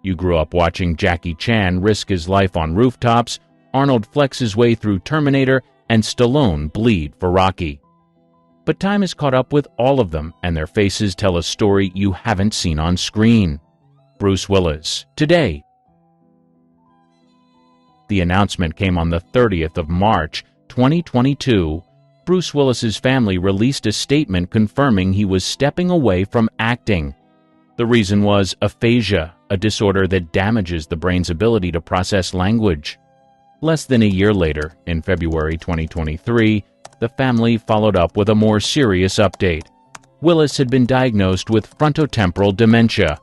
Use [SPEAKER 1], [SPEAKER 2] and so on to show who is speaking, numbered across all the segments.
[SPEAKER 1] You grew up watching Jackie Chan risk his life on rooftops, Arnold flex his way through Terminator, and Stallone bleed for Rocky. But time has caught up with all of them, and their faces tell a story you haven't seen on screen. Bruce Willis, today. The announcement came on the 30th of March, 2022. Bruce Willis's family released a statement confirming he was stepping away from acting. The reason was aphasia, a disorder that damages the brain's ability to process language. Less than a year later, in February 2023, the family followed up with a more serious update. Willis had been diagnosed with frontotemporal dementia.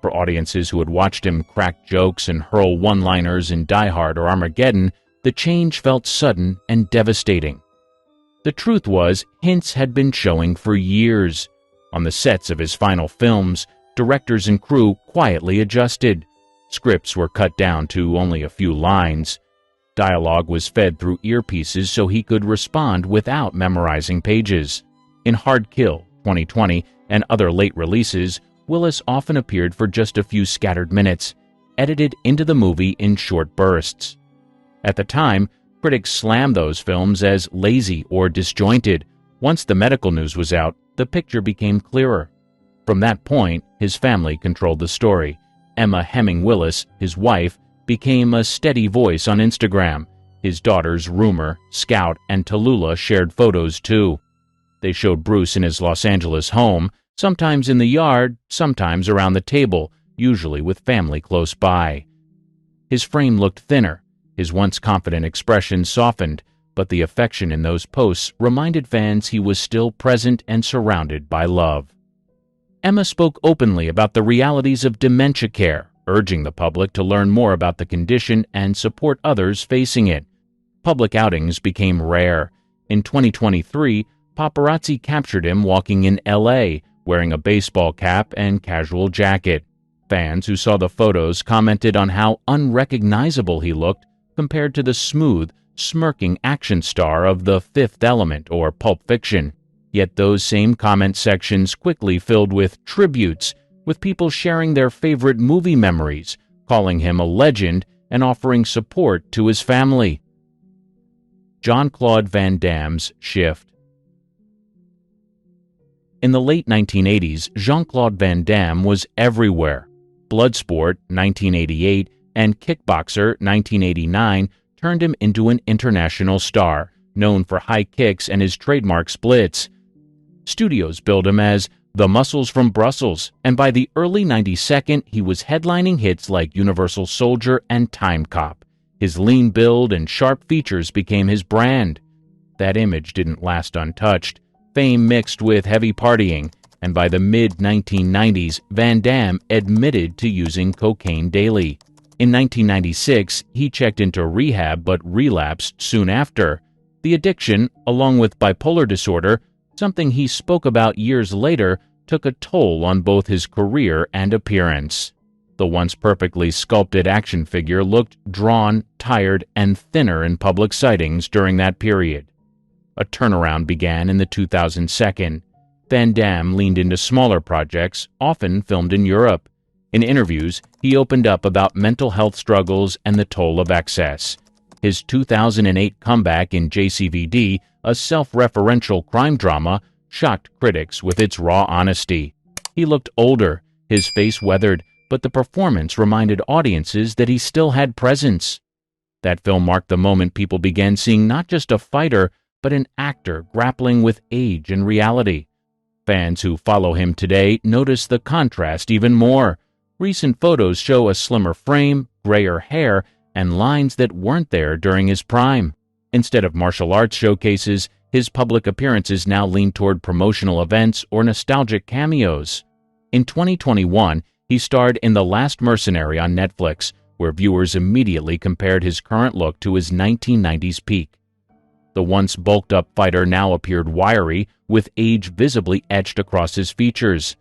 [SPEAKER 1] For audiences who had watched him crack jokes and hurl one-liners in Die Hard or Armageddon, the change felt sudden and devastating. The truth was, hints had been showing for years. On the sets of his final films, directors and crew quietly adjusted. Scripts were cut down to only a few lines. Dialogue was fed through earpieces so he could respond without memorizing pages. In Hard Kill, 2020, and other late releases, Willis often appeared for just a few scattered minutes, edited into the movie in short bursts. At the time, critics slammed those films as lazy or disjointed. Once the medical news was out, the picture became clearer. From that point, his family controlled the story. Emma Hemming Willis, his wife, became a steady voice on Instagram. His daughters Rumor, Scout, and Tallulah shared photos too. They showed Bruce in his Los Angeles home, sometimes in the yard, sometimes around the table, usually with family close by. His frame looked thinner, his once confident expression softened, but the affection in those posts reminded fans he was still present and surrounded by love. Emma spoke openly about the realities of dementia care, urging the public to learn more about the condition and support others facing it. Public outings became rare. In 2023, paparazzi captured him walking in L.A., wearing a baseball cap and casual jacket. Fans who saw the photos commented on how unrecognizable he looked compared to the smooth, smirking action star of The Fifth Element or Pulp Fiction. Yet those same comment sections quickly filled with tributes, with people sharing their favorite movie memories, calling him a legend, and offering support to his family. Jean-Claude Van Damme's shift. In the late 1980s, Jean-Claude Van Damme was everywhere. Bloodsport, 1988, and Kickboxer, 1989, turned him into an international star, known for high kicks and his trademark splits. Studios billed him as the Muscles from Brussels, and by the early 92nd, he was headlining hits like Universal Soldier and Time Cop. His lean build and sharp features became his brand. That image didn't last untouched. Fame mixed with heavy partying, and by the mid-1990s, Van Damme admitted to using cocaine daily. In 1996, he checked into rehab but relapsed soon after. The addiction, along with bipolar disorder, something he spoke about years later, took a toll on both his career and appearance. The once perfectly sculpted action figure looked drawn, tired, and thinner in public sightings during that period. A turnaround began in the 2002. Van Damme leaned into smaller projects, often filmed in Europe. In interviews, he opened up about mental health struggles and the toll of excess. His 2008 comeback in JCVD, a self-referential crime drama, shocked critics with its raw honesty. He looked older, his face weathered, but the performance reminded audiences that he still had presence. That film marked the moment people began seeing not just a fighter, but an actor grappling with age and reality. Fans who follow him today notice the contrast even more. Recent photos show a slimmer frame, grayer hair, and lines that weren't there during his prime. Instead of martial arts showcases, his public appearances now lean toward promotional events or nostalgic cameos. In 2021, he starred in The Last Mercenary on Netflix, where viewers immediately compared his current look to his 1990s peak. The once bulked-up fighter now appeared wiry, with age visibly etched across his features.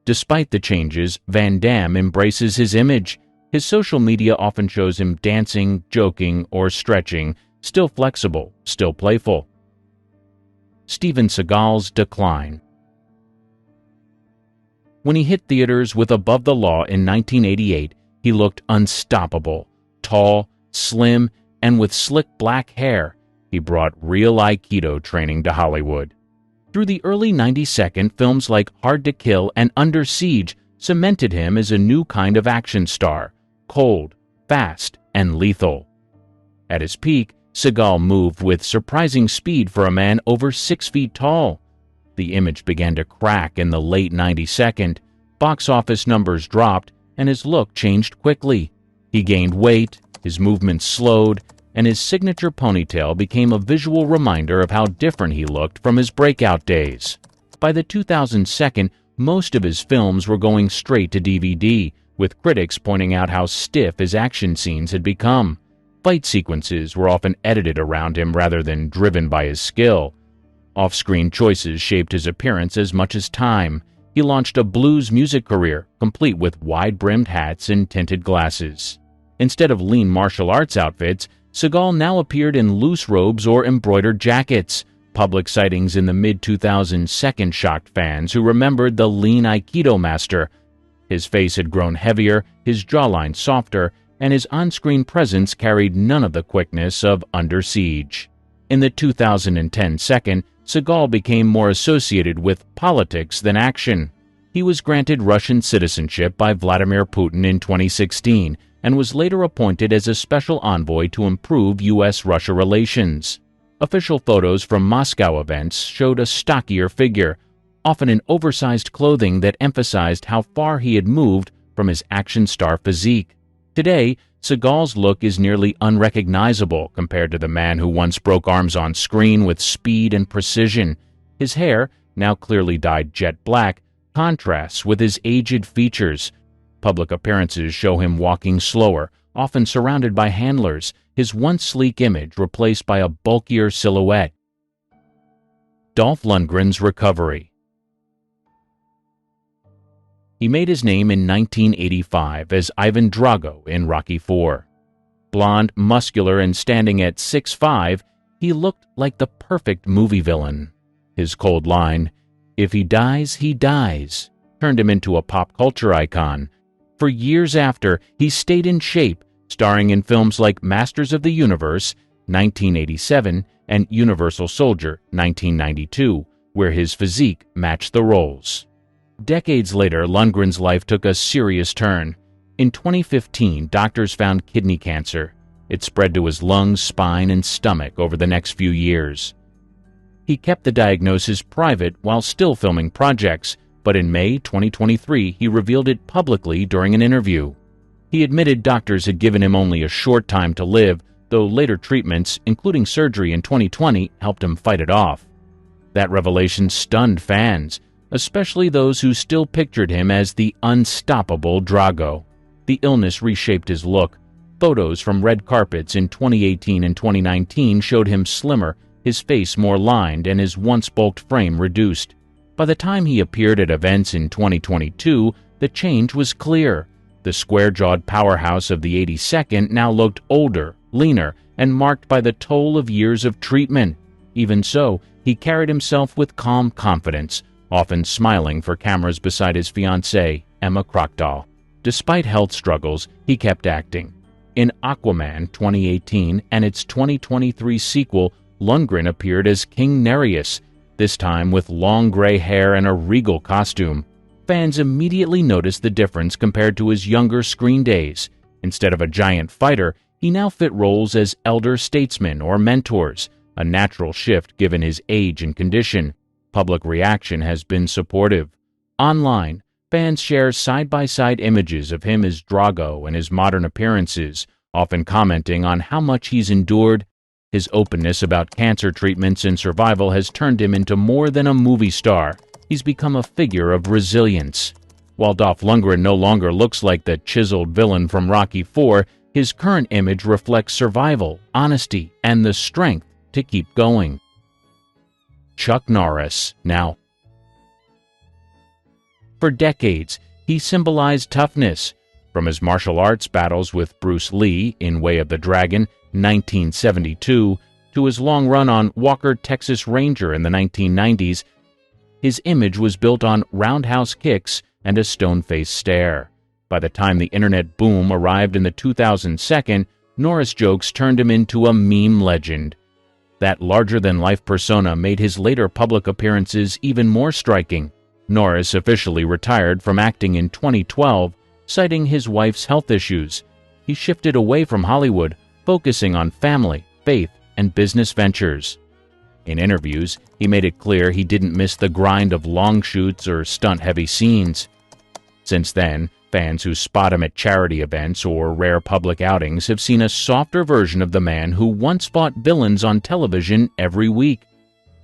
[SPEAKER 1] Despite the changes, Van Damme embraces his image. His social media often shows him dancing, joking, or stretching, still flexible, still playful. Steven Seagal's decline. When he hit theaters with Above the Law in 1988, He looked unstoppable, tall, slim, and with slick black hair. He brought real Aikido training to Hollywood. Through the early 92nd, films like Hard to Kill and Under Siege cemented him as a new kind of action star, cold, fast, and lethal. At his peak, Seagal moved with surprising speed for a man over 6 feet tall. The image began to crack in the late 92nd, box office numbers dropped, and his look changed quickly. He gained weight, his movements slowed, and his signature ponytail became a visual reminder of how different he looked from his breakout days. By the 2002nd, most of his films were going straight to DVD, with critics pointing out how stiff his action scenes had become. Fight sequences were often edited around him rather than driven by his skill. Off-screen choices shaped his appearance as much as time. He launched a blues music career, complete with wide-brimmed hats and tinted glasses. Instead of lean martial arts outfits, Seagal now appeared in loose robes or embroidered jackets. Public sightings in the mid-2000s second shocked fans who remembered the lean Aikido master. His face had grown heavier, his jawline softer, and his on-screen presence carried none of the quickness of Under Siege. In the 2010 second, Seagal became more associated with politics than action. He was granted Russian citizenship by Vladimir Putin in 2016 and was later appointed as a special envoy to improve U.S.-Russia relations. Official photos from Moscow events showed a stockier figure, often in oversized clothing that emphasized how far he had moved from his action star physique. Today, Seagal's look is nearly unrecognizable compared to the man who once broke arms on screen with speed and precision. His hair, now clearly dyed jet black, contrasts with his aged features. Public appearances show him walking slower, often surrounded by handlers, his once sleek image replaced by a bulkier silhouette. Dolph Lundgren's recovery. He made his name in 1985 as Ivan Drago in Rocky IV. Blonde, muscular, and standing at 6'5", he looked like the perfect movie villain. His cold line, "If he dies, he dies," turned him into a pop culture icon. For years after, he stayed in shape, starring in films like Masters of the Universe, 1987, and Universal Soldier, 1992, where his physique matched the roles. Decades later, Lundgren's life took a serious turn. In 2015, doctors found kidney cancer. It spread to his lungs, spine, and stomach over the next few years. He kept the diagnosis private while still filming projects, but in May 2023, he revealed it publicly during an interview. He admitted doctors had given him only a short time to live, though later treatments, including surgery in 2020, helped him fight it off. That revelation stunned fans, especially those who still pictured him as the unstoppable Drago. The illness reshaped his look. Photos from red carpets in 2018 and 2019 showed him slimmer, his face more lined, and his once bulked frame reduced. By the time he appeared at events in 2022, the change was clear. The square-jawed powerhouse of the 82nd now looked older, leaner, and marked by the toll of years of treatment. Even so, he carried himself with calm confidence, often smiling for cameras beside his fiancée, Emma Krochtal. Despite health struggles, he kept acting. In Aquaman 2018 and its 2023 sequel, Lundgren appeared as King Nereus, this time with long gray hair and a regal costume. Fans immediately noticed the difference compared to his younger screen days. Instead of a giant fighter, he now fit roles as elder statesmen or mentors, a natural shift given his age and condition. Public reaction has been supportive. Online, fans share side-by-side images of him as Drago and his modern appearances, often commenting on how much he's endured. His openness about cancer treatments and survival has turned him into more than a movie star. He's become a figure of resilience. While Dolph Lundgren no longer looks like the chiseled villain from Rocky IV, his current image reflects survival, honesty, and the strength to keep going. Chuck Norris, now. For decades, he symbolized toughness. From his martial arts battles with Bruce Lee in Way of the Dragon, 1972, to his long run on Walker, Texas Ranger in the 1990s, his image was built on roundhouse kicks and a stone-faced stare. By the time the internet boom arrived in the 2002, Norris jokes turned him into a meme legend. That larger-than-life persona made his later public appearances even more striking. Norris officially retired from acting in 2012, citing his wife's health issues. He shifted away from Hollywood, focusing on family, faith, and business ventures. In interviews, he made it clear he didn't miss the grind of long shoots or stunt-heavy scenes. Since then, fans who spot him at charity events or rare public outings have seen a softer version of the man who once fought villains on television every week.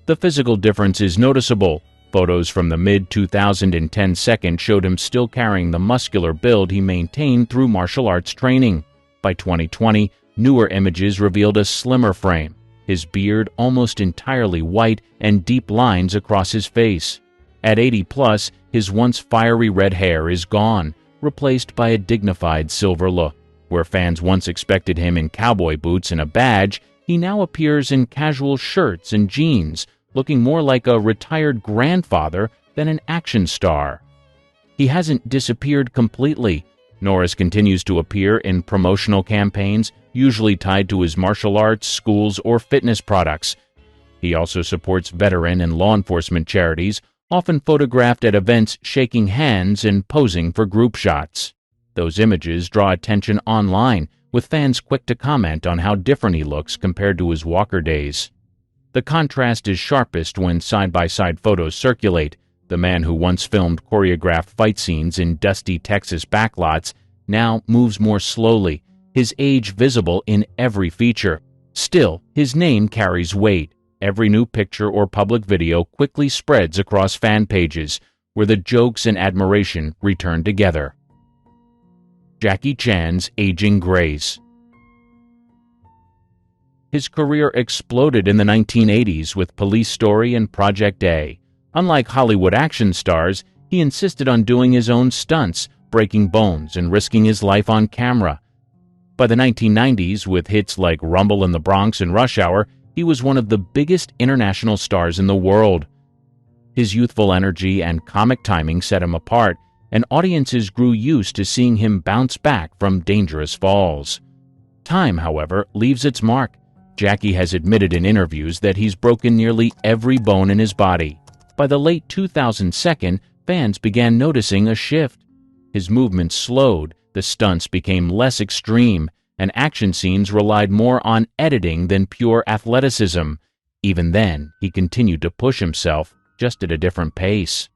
[SPEAKER 1] The physical difference is noticeable. Photos from the mid-2010 showed him still carrying the muscular build he maintained through martial arts training. By 2020, newer images revealed a slimmer frame, his beard almost entirely white and deep lines across his face. At 80+, his once fiery red hair is gone, replaced by a dignified silver look. Where fans once expected him in cowboy boots and a badge, he now appears in casual shirts and jeans, looking more like a retired grandfather than an action star. He hasn't disappeared completely. Norris continues to appear in promotional campaigns, usually tied to his martial arts, schools, or fitness products. He also supports veteran and law enforcement charities, often photographed at events shaking hands and posing for group shots. Those images draw attention online, with fans quick to comment on how different he looks compared to his Walker days. The contrast is sharpest when side-by-side photos circulate. The man who once filmed choreographed fight scenes in dusty Texas backlots now moves more slowly, his age visible in every feature. Still, his name carries weight. Every new picture or public video quickly spreads across fan pages, where the jokes and admiration return together. Jackie Chan's aging grace. His career exploded in the 1980s with Police Story and Project A. Unlike Hollywood action stars, he insisted on doing his own stunts, breaking bones and risking his life on camera. By the 1990s, with hits like Rumble in the Bronx and Rush Hour, he was one of the biggest international stars in the world. His youthful energy and comic timing set him apart, and audiences grew used to seeing him bounce back from dangerous falls. Time, however, leaves its mark. Jackie has admitted in interviews that he's broken nearly every bone in his body. By the late 2002, fans began noticing a shift. His movements slowed, the stunts became less extreme, and action scenes relied more on editing than pure athleticism. Even then, he continued to push himself, just at a different pace.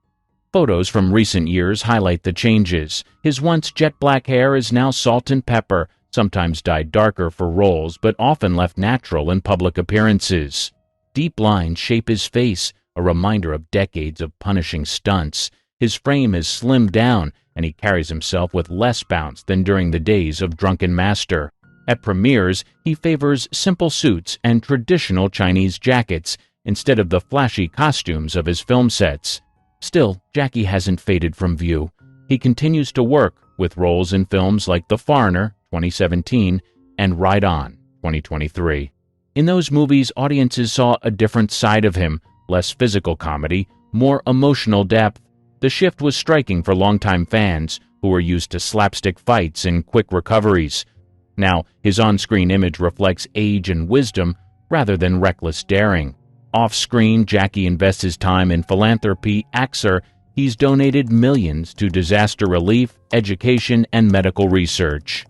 [SPEAKER 1] Photos from recent years highlight the changes. His once jet black hair is now salt and pepper, sometimes dyed darker for roles, but often left natural in public appearances. Deep lines shape his face, a reminder of decades of punishing stunts. His frame is slimmed down, and he carries himself with less bounce than during the days of Drunken Master. At premieres, he favors simple suits and traditional Chinese jackets instead of the flashy costumes of his film sets. Still, Jackie hasn't faded from view. He continues to work, with roles in films like The Foreigner, 2017, and Ride On, 2023. In those movies, audiences saw a different side of him, less physical comedy, more emotional depth. The shift was striking for longtime fans, who were used to slapstick fights and quick recoveries. Now, his on-screen image reflects age and wisdom rather than reckless daring. Off-screen, Jackie invests his time in philanthropy. He's donated millions to disaster relief, education, and medical research.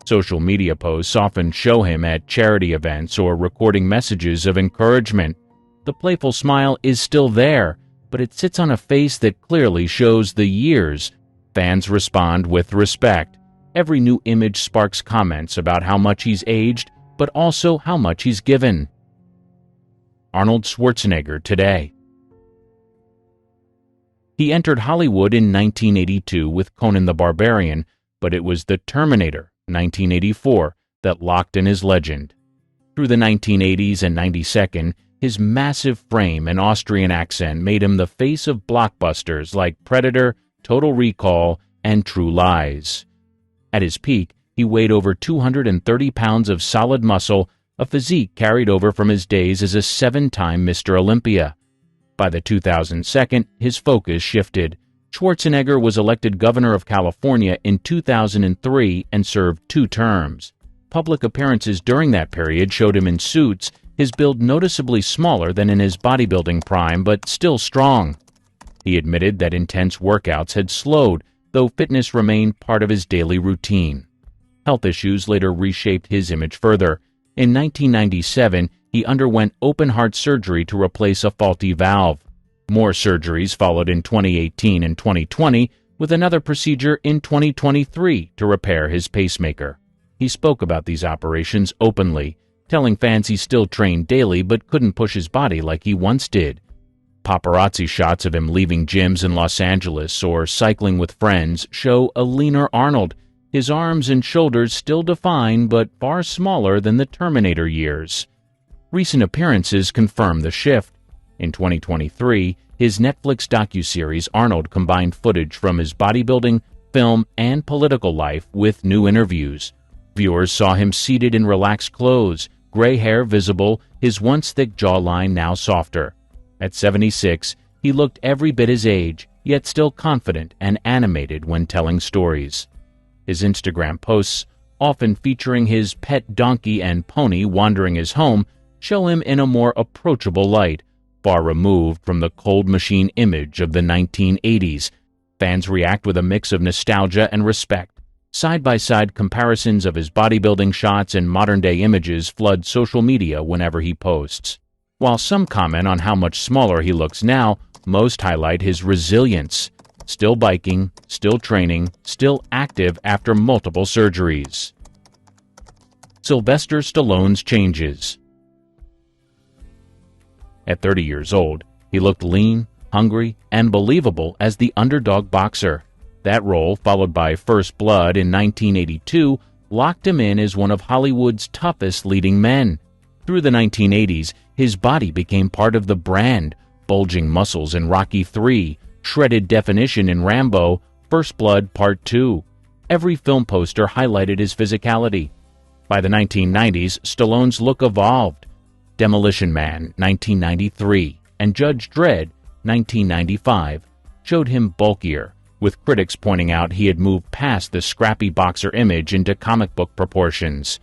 [SPEAKER 1] Social media posts often show him at charity events or recording messages of encouragement. The playful smile is still there, but it sits on a face that clearly shows the years. Fans respond with respect. Every new image sparks comments about how much he's aged, but also how much he's given. Arnold Schwarzenegger today. He entered Hollywood in 1982 with Conan the Barbarian, but it was The Terminator, 1984, that locked in his legend. Through the 1980s and 92nd, his massive frame and Austrian accent made him the face of blockbusters like Predator, Total Recall, and True Lies. At his peak, he weighed over 230 pounds of solid muscle, a physique carried over from his days as a 7-time Mr. Olympia. By the 2002, his focus shifted. Schwarzenegger was elected governor of California in 2003 and served 2 terms. Public appearances during that period showed him in suits, his build noticeably smaller than in his bodybuilding prime, but still strong. He admitted that intense workouts had slowed, though fitness remained part of his daily routine. Health issues later reshaped his image further. In 1997, he underwent open-heart surgery to replace a faulty valve. More surgeries followed in 2018 and 2020, with another procedure in 2023 to repair his pacemaker. He spoke about these operations openly, telling fans he still trained daily but couldn't push his body like he once did. Paparazzi shots of him leaving gyms in Los Angeles or cycling with friends show a leaner Arnold, his arms and shoulders still defined but far smaller than the Terminator years. Recent appearances confirm the shift. In 2023, his Netflix docuseries Arnold combined footage from his bodybuilding, film, and political life with new interviews. Viewers saw him seated in relaxed clothes, gray hair visible, his once thick jawline now softer. At 76, he looked every bit his age, yet still confident and animated when telling stories. His Instagram posts, often featuring his pet donkey and pony wandering his home, show him in a more approachable light, far removed from the cold machine image of the 1980s. Fans react with a mix of nostalgia and respect. Side-by-side comparisons of his bodybuilding shots and modern-day images flood social media whenever he posts. While some comment on how much smaller he looks now, most highlight his resilience. Still biking, still training, still active after multiple surgeries. Sylvester Stallone's changes. At 30 years old, he looked lean, hungry, and believable as the underdog boxer. That role, followed by First Blood in 1982, locked him in as one of Hollywood's toughest leading men. Through the 1980s, his body became part of the brand, bulging muscles in Rocky III, shredded definition in Rambo, First Blood Part 2. Every film poster highlighted his physicality. By the 1990s, Stallone's look evolved. Demolition Man, 1993, and Judge Dredd, 1995, showed him bulkier, with critics pointing out he had moved past the scrappy boxer image into comic book proportions.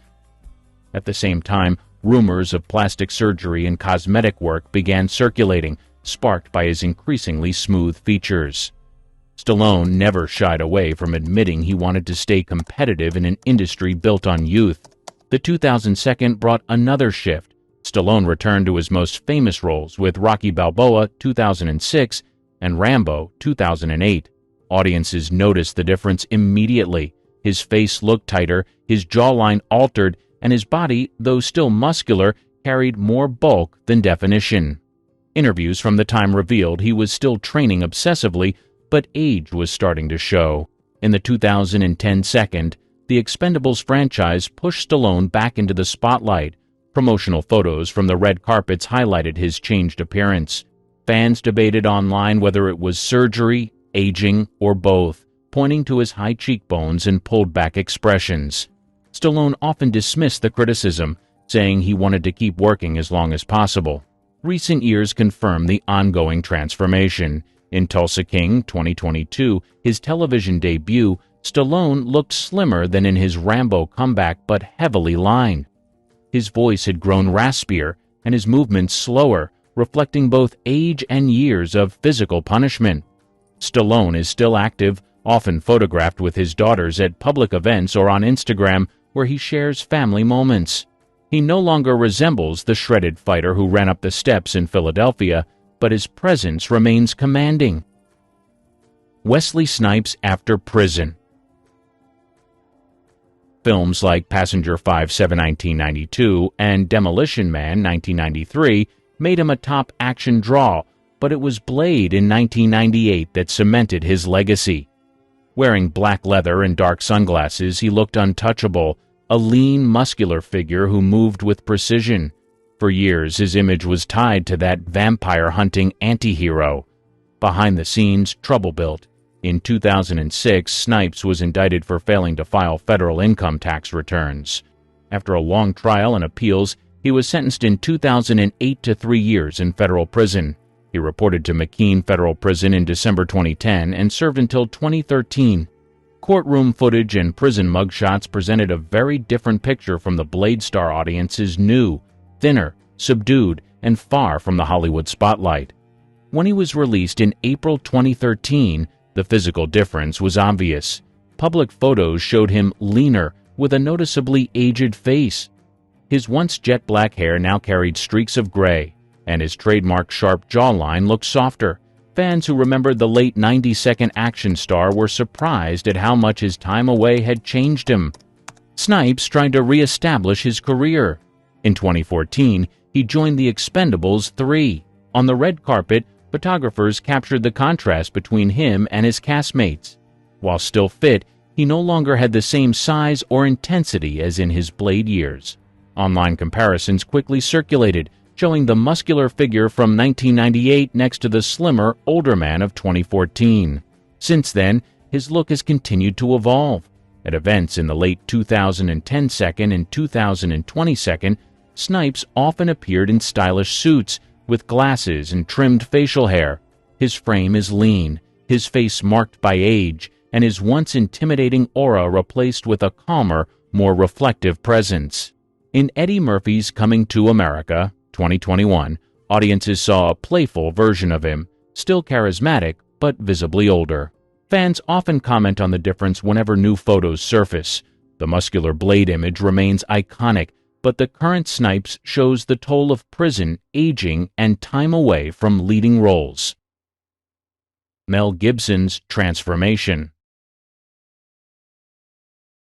[SPEAKER 1] At the same time, rumors of plastic surgery and cosmetic work began circulating, sparked by his increasingly smooth features. Stallone never shied away from admitting he wanted to stay competitive in an industry built on youth. The 2002 brought another shift. Stallone returned to his most famous roles with Rocky Balboa 2006 and Rambo 2008. Audiences noticed the difference immediately. His face looked tighter, his jawline altered, and his body, though still muscular, carried more bulk than definition. Interviews from the time revealed he was still training obsessively, but age was starting to show. In the 2010 second, the Expendables franchise pushed Stallone back into the spotlight. Promotional photos from the red carpets highlighted his changed appearance. Fans debated online whether it was surgery, aging, or both, pointing to his high cheekbones and pulled-back expressions. Stallone often dismissed the criticism, saying he wanted to keep working as long as possible. Recent years confirm the ongoing transformation. In Tulsa King 2022, his television debut, Stallone looked slimmer than in his Rambo comeback but heavily lined. His voice had grown raspier and his movements slower, reflecting both age and years of physical punishment. Stallone is still active, often photographed with his daughters at public events or on Instagram, where he shares family moments. He no longer resembles the shredded fighter who ran up the steps in Philadelphia, but his presence remains commanding. Wesley Snipes after prison. Films like Passenger 5-7 1992 and Demolition Man 1993 made him a top action draw, but it was Blade in 1998 that cemented his legacy. Wearing black leather and dark sunglasses, he looked untouchable, a lean, muscular figure who moved with precision. For years, his image was tied to that vampire-hunting anti-hero. Behind the scenes, trouble built. In 2006, Snipes was indicted for failing to file federal income tax returns. After a long trial and appeals, he was sentenced in 2008 to 3 years in federal prison. He reported to McKean Federal Prison in December 2010 and served until 2013. Courtroom footage and prison mugshots presented a very different picture from the Blade Star audience's new, thinner, subdued, and far from the Hollywood spotlight. When he was released in April 2013, the physical difference was obvious. Public photos showed him leaner, with a noticeably aged face. His once jet black hair now carried streaks of gray, and his trademark sharp jawline looked softer. Fans who remembered the late 90-second action star were surprised at how much his time away had changed him. Snipes tried to re-establish his career. In 2014, he joined The Expendables 3. On the red carpet, photographers captured the contrast between him and his castmates. While still fit, he no longer had the same size or intensity as in his Blade years. Online comparisons quickly circulated, showing the muscular figure from 1998 next to the slimmer, older man of 2014. Since then, his look has continued to evolve. At events in the late 2010 second and 2020 second, Snipes often appeared in stylish suits, with glasses and trimmed facial hair. His frame is lean, his face marked by age, and his once intimidating aura replaced with a calmer, more reflective presence. In Eddie Murphy's Coming to America, 2021, audiences saw a playful version of him, still charismatic, but visibly older. Fans often comment on the difference whenever new photos surface. The muscular Blade image remains iconic, but the current Snipes shows the toll of prison, aging, and time away from leading roles. Mel Gibson's transformation.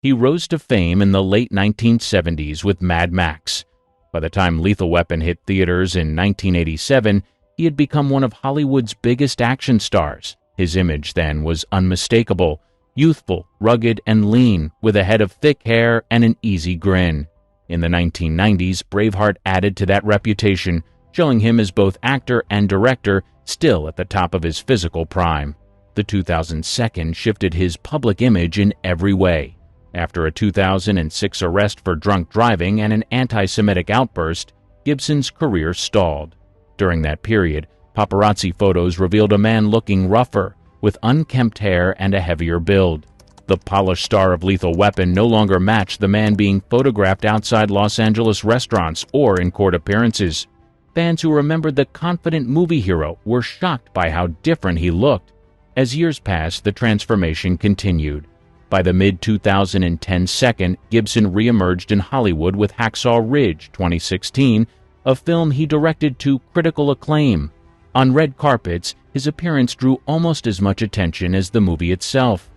[SPEAKER 1] He rose to fame in the late 1970s with Mad Max. By the time Lethal Weapon hit theaters in 1987, he had become one of Hollywood's biggest action stars. His image then was unmistakable, youthful, rugged, and lean, with a head of thick hair and an easy grin. In the 1990s, Braveheart added to that reputation, showing him as both actor and director, still at the top of his physical prime. The 2002 shifted his public image in every way. After a 2006 arrest for drunk driving and an anti-Semitic outburst, Gibson's career stalled. During that period, paparazzi photos revealed a man looking rougher, with unkempt hair and a heavier build. The polished star of Lethal Weapon no longer matched the man being photographed outside Los Angeles restaurants or in court appearances. Fans who remembered the confident movie hero were shocked by how different he looked. As years passed, the transformation continued. By the mid-2010 second, Gibson re-emerged in Hollywood with Hacksaw Ridge 2016, a film he directed to critical acclaim. On red carpets, his appearance drew almost as much attention as the movie itself.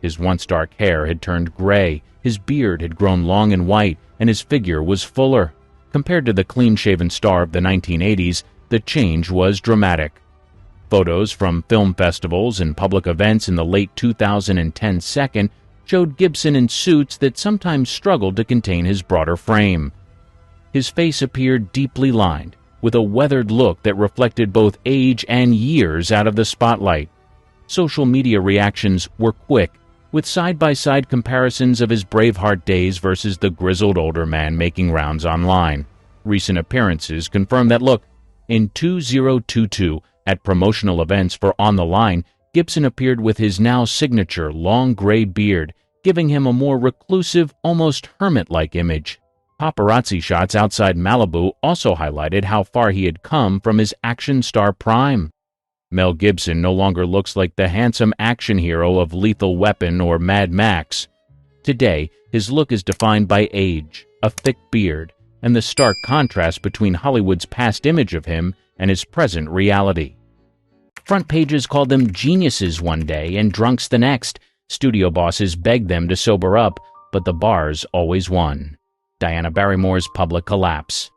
[SPEAKER 1] His once dark hair had turned gray, his beard had grown long and white, and his figure was fuller. Compared to the clean-shaven star of the 1980s, the change was dramatic. Photos from film festivals and public events in the late 2010 second showed Gibson in suits that sometimes struggled to contain his broader frame. His face appeared deeply lined, with a weathered look that reflected both age and years out of the spotlight. Social media reactions were quick, with side-by-side comparisons of his Braveheart days versus the grizzled older man making rounds online. Recent appearances confirm that look. In 2022, at promotional events for On the Line, Gibson appeared with his now signature long gray beard, giving him a more reclusive, almost hermit-like image. Paparazzi shots outside Malibu also highlighted how far he had come from his action star prime. Mel Gibson no longer looks like the handsome action hero of Lethal Weapon or Mad Max. Today, his look is defined by age, a thick beard, and the stark contrast between Hollywood's past image of him and his present reality. Front pages called them geniuses one day and drunks the next. Studio bosses begged them to sober up, but the bars always won. Diana Barrymore's public collapse.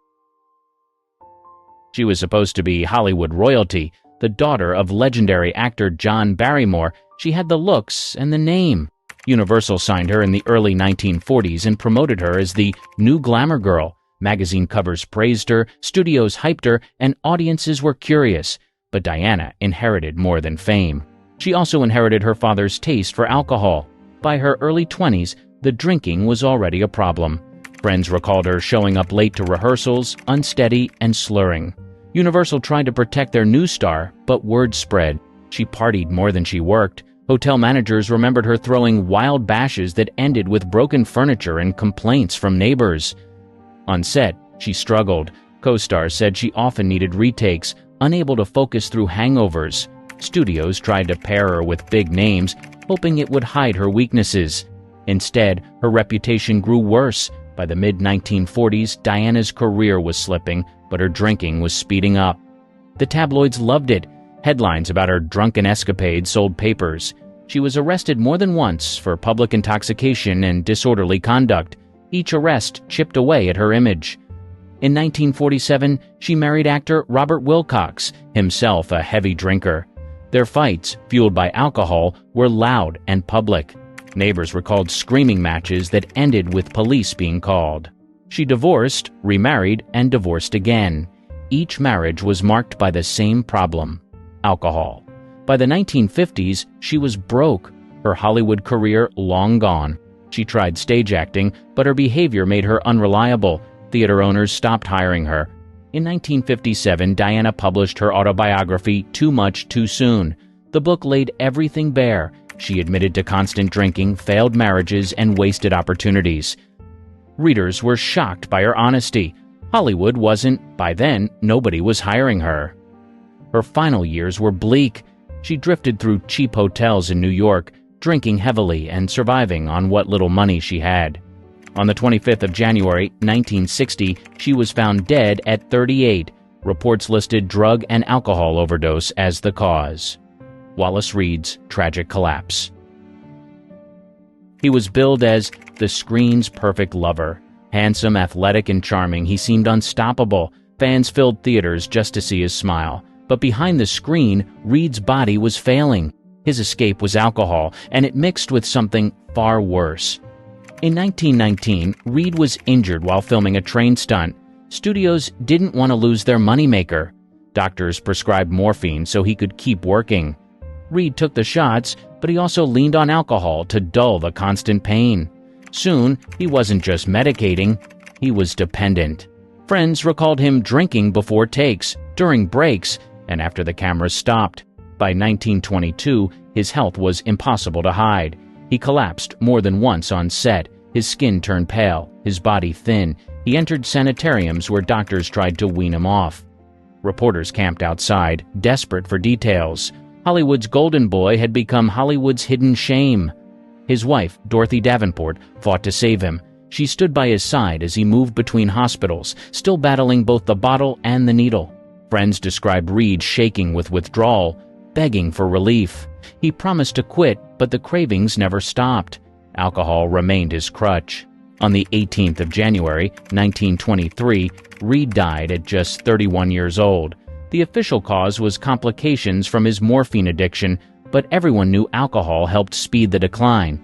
[SPEAKER 1] She was supposed to be Hollywood royalty. The daughter of legendary actor John Barrymore, she had the looks and the name. Universal signed her in the early 1940s and promoted her as the new glamour girl. Magazine covers praised her, studios hyped her, and audiences were curious. But Diana inherited more than fame. She also inherited her father's taste for alcohol. By her early 20s, the drinking was already a problem. Friends recalled her showing up late to rehearsals, unsteady and slurring. Universal tried to protect their new star, but word spread. She partied more than she worked. Hotel managers remembered her throwing wild bashes that ended with broken furniture and complaints from neighbors. On set, she struggled. Co-stars said she often needed retakes, unable to focus through hangovers. Studios tried to pair her with big names, hoping it would hide her weaknesses. Instead, her reputation grew worse. By the mid-1940s, Diana's career was slipping, but her drinking was speeding up. The tabloids loved it. Headlines about her drunken escapades sold papers. She was arrested more than once for public intoxication and disorderly conduct. Each arrest chipped away at her image. In 1947, she married actor Robert Wilcox, himself a heavy drinker. Their fights, fueled by alcohol, were loud and public. Neighbors recalled screaming matches that ended with police being called. She divorced, remarried, and divorced again. Each marriage was marked by the same problem: alcohol. By the 1950s, she was broke, her Hollywood career long gone. She tried stage acting, but her behavior made her unreliable. Theater owners stopped hiring her. In 1957, Diana published her autobiography, Too Much, Too Soon. The book laid everything bare. She admitted to constant drinking, failed marriages, and wasted opportunities. Readers were shocked by her honesty. Hollywood wasn't. By then, nobody was hiring her. Her final years were bleak. She drifted through cheap hotels in New York, drinking heavily and surviving on what little money she had. On the 25th of January, 1960, she was found dead at 38. Reports listed drug and alcohol overdose as the cause. Wallace Reid's tragic collapse. He was billed as the screen's perfect lover. Handsome, athletic, and charming, he seemed unstoppable. Fans filled theaters just to see his smile. But behind the screen, Reid's body was failing. His escape was alcohol, and it mixed with something far worse. In 1919, Reid was injured while filming a train stunt. Studios didn't want to lose their moneymaker. Doctors prescribed morphine so he could keep working. Reid took the shots, but he also leaned on alcohol to dull the constant pain. Soon, he wasn't just medicating, he was dependent. Friends recalled him drinking before takes, during breaks, and after the cameras stopped. By 1922, his health was impossible to hide. He collapsed more than once on set. His skin turned pale, his body thin. He entered sanitariums where doctors tried to wean him off. Reporters camped outside, desperate for details. Hollywood's golden boy had become Hollywood's hidden shame. His wife, Dorothy Davenport, fought to save him. She stood by his side as he moved between hospitals, still battling both the bottle and the needle. Friends described Reid shaking with withdrawal, begging for relief. He promised to quit, but the cravings never stopped. Alcohol remained his crutch. On the 18th of January, 1923, Reid died at just 31 years old. The official cause was complications from his morphine addiction, but everyone knew alcohol helped speed the decline.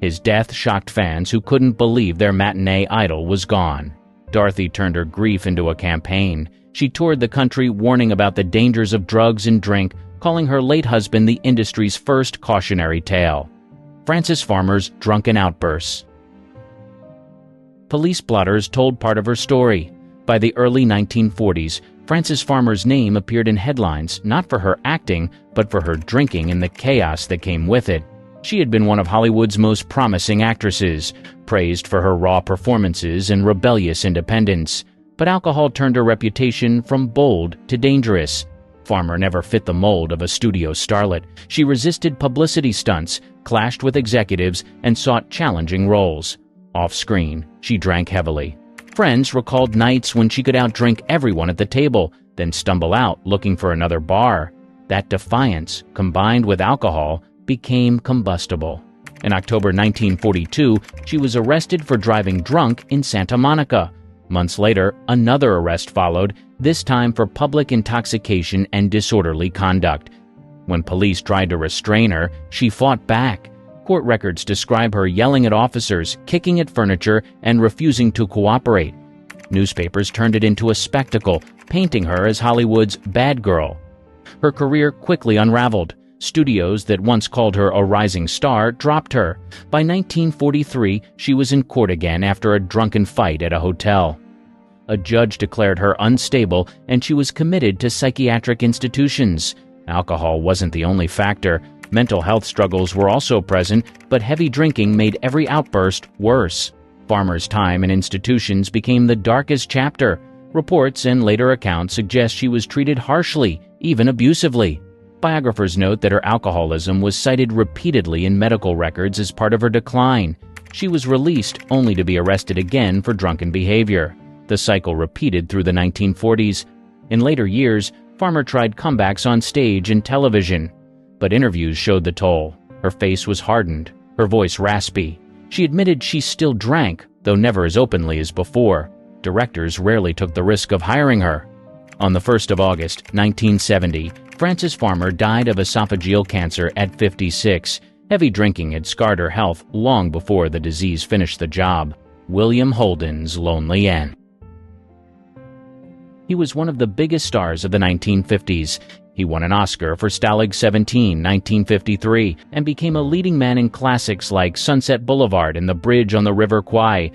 [SPEAKER 1] His death shocked fans who couldn't believe their matinee idol was gone. Dorothy turned her grief into a campaign. She toured the country warning about the dangers of drugs and drink, calling her late husband the industry's first cautionary tale. Frances Farmer's drunken outbursts. Police blotters told part of her story. By the early 1940s, Frances Farmer's name appeared in headlines not for her acting, but for her drinking and the chaos that came with it. She had been one of Hollywood's most promising actresses, praised for her raw performances and rebellious independence. But alcohol turned her reputation from bold to dangerous. Farmer never fit the mold of a studio starlet. She resisted publicity stunts, clashed with executives, and sought challenging roles. Off-screen, she drank heavily. Friends recalled nights when she could outdrink everyone at the table, then stumble out looking for another bar. That defiance, combined with alcohol, became combustible. In October 1942, she was arrested for driving drunk in Santa Monica. Months later, another arrest followed, this time for public intoxication and disorderly conduct. When police tried to restrain her, she fought back. Court records describe her yelling at officers, kicking at furniture, and refusing to cooperate. Newspapers turned it into a spectacle, painting her as Hollywood's bad girl. Her career quickly unraveled. Studios that once called her a rising star dropped her. By 1943, she was in court again after a drunken fight at a hotel. A judge declared her unstable and she was committed to psychiatric institutions. Alcohol wasn't the only factor. Mental health struggles were also present, but heavy drinking made every outburst worse. Farmer's time in institutions became the darkest chapter. Reports and later accounts suggest she was treated harshly, even abusively. Biographers note that her alcoholism was cited repeatedly in medical records as part of her decline. She was released only to be arrested again for drunken behavior. The cycle repeated through the 1940s. In later years, Farmer tried comebacks on stage and television, but interviews showed the toll. Her face was hardened, her voice raspy. She admitted she still drank, though never as openly as before. Directors rarely took the risk of hiring her. On the 1st of August, 1970, Frances Farmer died of esophageal cancer at 56. Heavy drinking had scarred her health long before the disease finished the job. William Holden's lonely end. He was one of the biggest stars of the 1950s. He won an Oscar for Stalag 17, 1953, and became a leading man in classics like Sunset Boulevard and The Bridge on the River Kwai.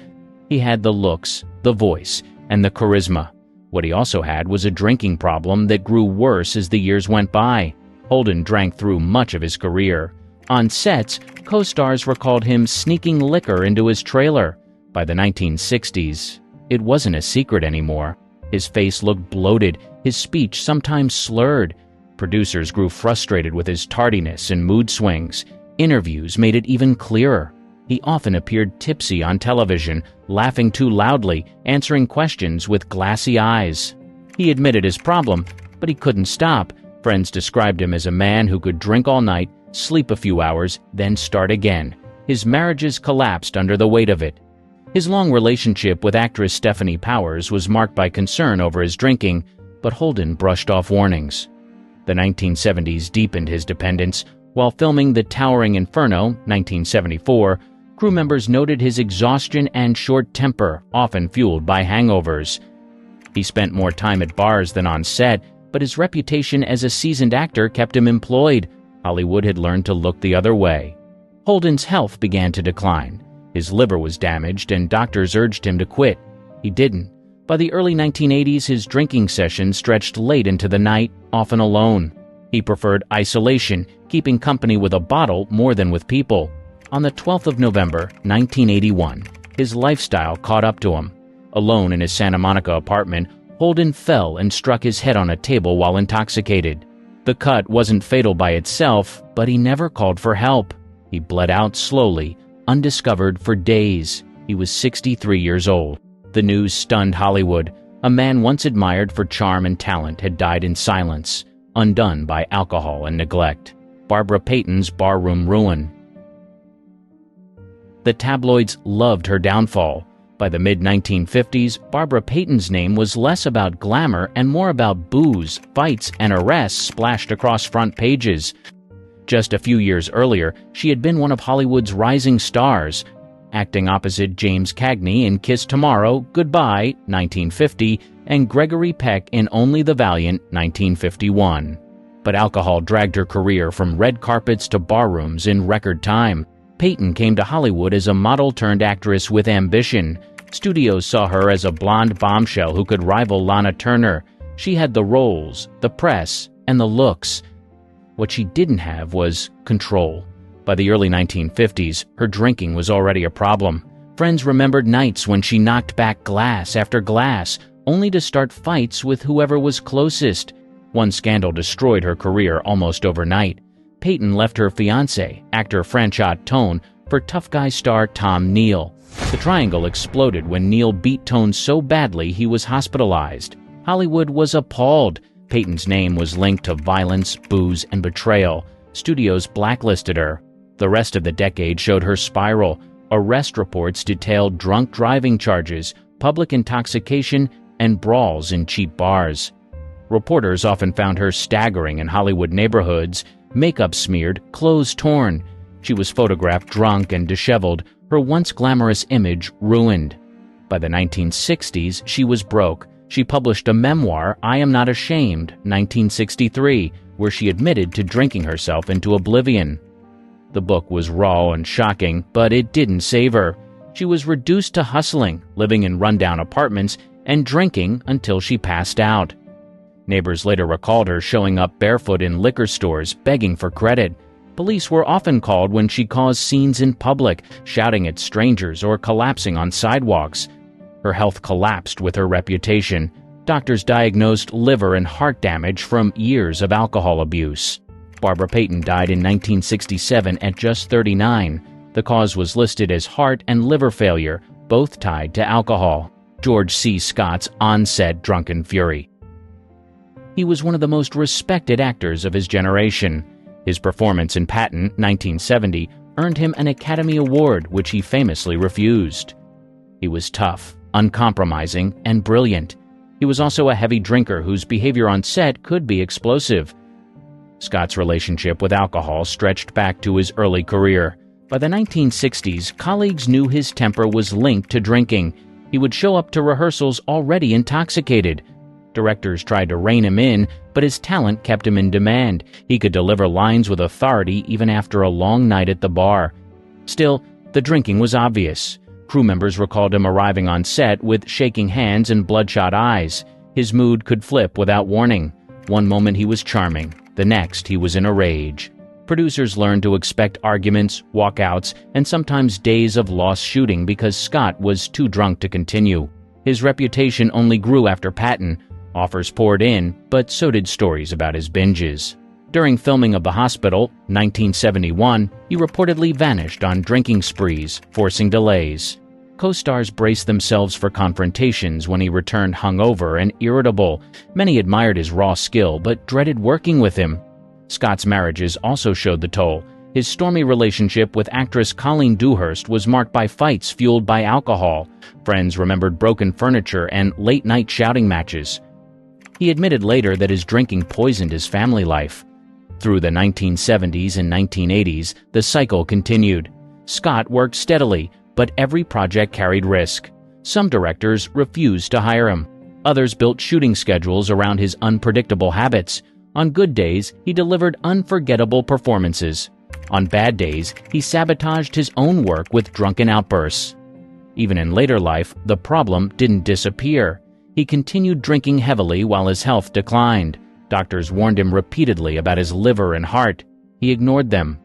[SPEAKER 1] He had the looks, the voice, and the charisma. What he also had was a drinking problem that grew worse as the years went by. Holden drank through much of his career. On sets, co-stars recalled him sneaking liquor into his trailer. By the 1960s, it wasn't a secret anymore. His face looked bloated, his speech sometimes slurred. Producers grew frustrated with his tardiness and mood swings. Interviews made it even clearer. He often appeared tipsy on television, laughing too loudly, answering questions with glassy eyes. He admitted his problem, but he couldn't stop. Friends described him as a man who could drink all night, sleep a few hours, then start again. His marriages collapsed under the weight of it. His long relationship with actress Stephanie Powers was marked by concern over his drinking, but Holden brushed off warnings. The 1970s deepened his dependence. While filming The Towering Inferno, 1974, crew members noted his exhaustion and short temper, often fueled by hangovers. He spent more time at bars than on set, but his reputation as a seasoned actor kept him employed. Hollywood had learned to look the other way. Holden's health began to decline. His liver was damaged and doctors urged him to quit. He didn't. By the early 1980s, his drinking sessions stretched late into the night, often alone. He preferred isolation, keeping company with a bottle more than with people. On the 12th of November, 1981, his lifestyle caught up to him. Alone in his Santa Monica apartment, Holden fell and struck his head on a table while intoxicated. The cut wasn't fatal by itself, but he never called for help. He bled out slowly, undiscovered for days. He was 63 years old. The news stunned Hollywood. A man once admired for charm and talent had died in silence, undone by alcohol and neglect. Barbara Payton's barroom ruin. The tabloids loved her downfall. By the mid-1950s, Barbara Payton's name was less about glamour and more about booze, fights, and arrests splashed across front pages. Just a few years earlier, she had been one of Hollywood's rising stars, acting opposite James Cagney in Kiss Tomorrow, Goodbye, 1950, and Gregory Peck in Only the Valiant, 1951. But alcohol dragged her career from red carpets to barrooms in record time. Payton came to Hollywood as a model-turned-actress with ambition. Studios saw her as a blonde bombshell who could rival Lana Turner. She had the roles, the press, and the looks. What she didn't have was control. By the early 1950s, her drinking was already a problem. Friends remembered nights when she knocked back glass after glass, only to start fights with whoever was closest. One scandal destroyed her career almost overnight. Payton left her fiancé, actor Franchot Tone, for tough guy star Tom Neal. The triangle exploded when Neal beat Tone so badly he was hospitalized. Hollywood was appalled. Payton's name was linked to violence, booze, and betrayal. Studios blacklisted her. The rest of the decade showed her spiral. Arrest reports detailed drunk driving charges, public intoxication, and brawls in cheap bars. Reporters often found her staggering in Hollywood neighborhoods, makeup smeared, clothes torn. She was photographed drunk and disheveled, her once glamorous image ruined. By the 1960s, she was broke. She published a memoir, I Am Not Ashamed, 1963, where she admitted to drinking herself into oblivion. The book was raw and shocking, but it didn't save her. She was reduced to hustling, living in rundown apartments, and drinking until she passed out. Neighbors later recalled her showing up barefoot in liquor stores, begging for credit. Police were often called when she caused scenes in public, shouting at strangers or collapsing on sidewalks. Her health collapsed with her reputation. Doctors diagnosed liver and heart damage from years of alcohol abuse. Barbara Payton died in 1967 at just 39. The cause was listed as heart and liver failure, both tied to alcohol. George C. Scott's on-set drunken fury. He was one of the most respected actors of his generation. His performance in Patton, 1970, earned him an Academy Award, which he famously refused. He was tough, uncompromising, and brilliant. He was also a heavy drinker whose behavior on set could be explosive. Scott's relationship with alcohol stretched back to his early career. By the 1960s, colleagues knew his temper was linked to drinking. He would show up to rehearsals already intoxicated. Directors tried to rein him in, but his talent kept him in demand. He could deliver lines with authority even after a long night at the bar. Still, the drinking was obvious. Crew members recalled him arriving on set with shaking hands and bloodshot eyes. His mood could flip without warning. One moment he was charming, the next he was in a rage. Producers learned to expect arguments, walkouts, and sometimes days of lost shooting because Scott was too drunk to continue. His reputation only grew after Patton. Offers poured in, but so did stories about his binges. During filming of The Hospital, 1971, he reportedly vanished on drinking sprees, forcing delays. Co-stars braced themselves for confrontations when he returned hungover and irritable. Many admired his raw skill, but dreaded working with him. Scott's marriages also showed the toll. His stormy relationship with actress Colleen Dewhurst was marked by fights fueled by alcohol. Friends remembered broken furniture and late-night shouting matches. He admitted later that his drinking poisoned his family life. Through the 1970s and 1980s, the cycle continued. Scott worked steadily, but every project carried risk. Some directors refused to hire him. Others built shooting schedules around his unpredictable habits. On good days, he delivered unforgettable performances. On bad days, he sabotaged his own work with drunken outbursts. Even in later life, the problem didn't disappear. He continued drinking heavily while his health declined. Doctors warned him repeatedly about his liver and heart. He ignored them.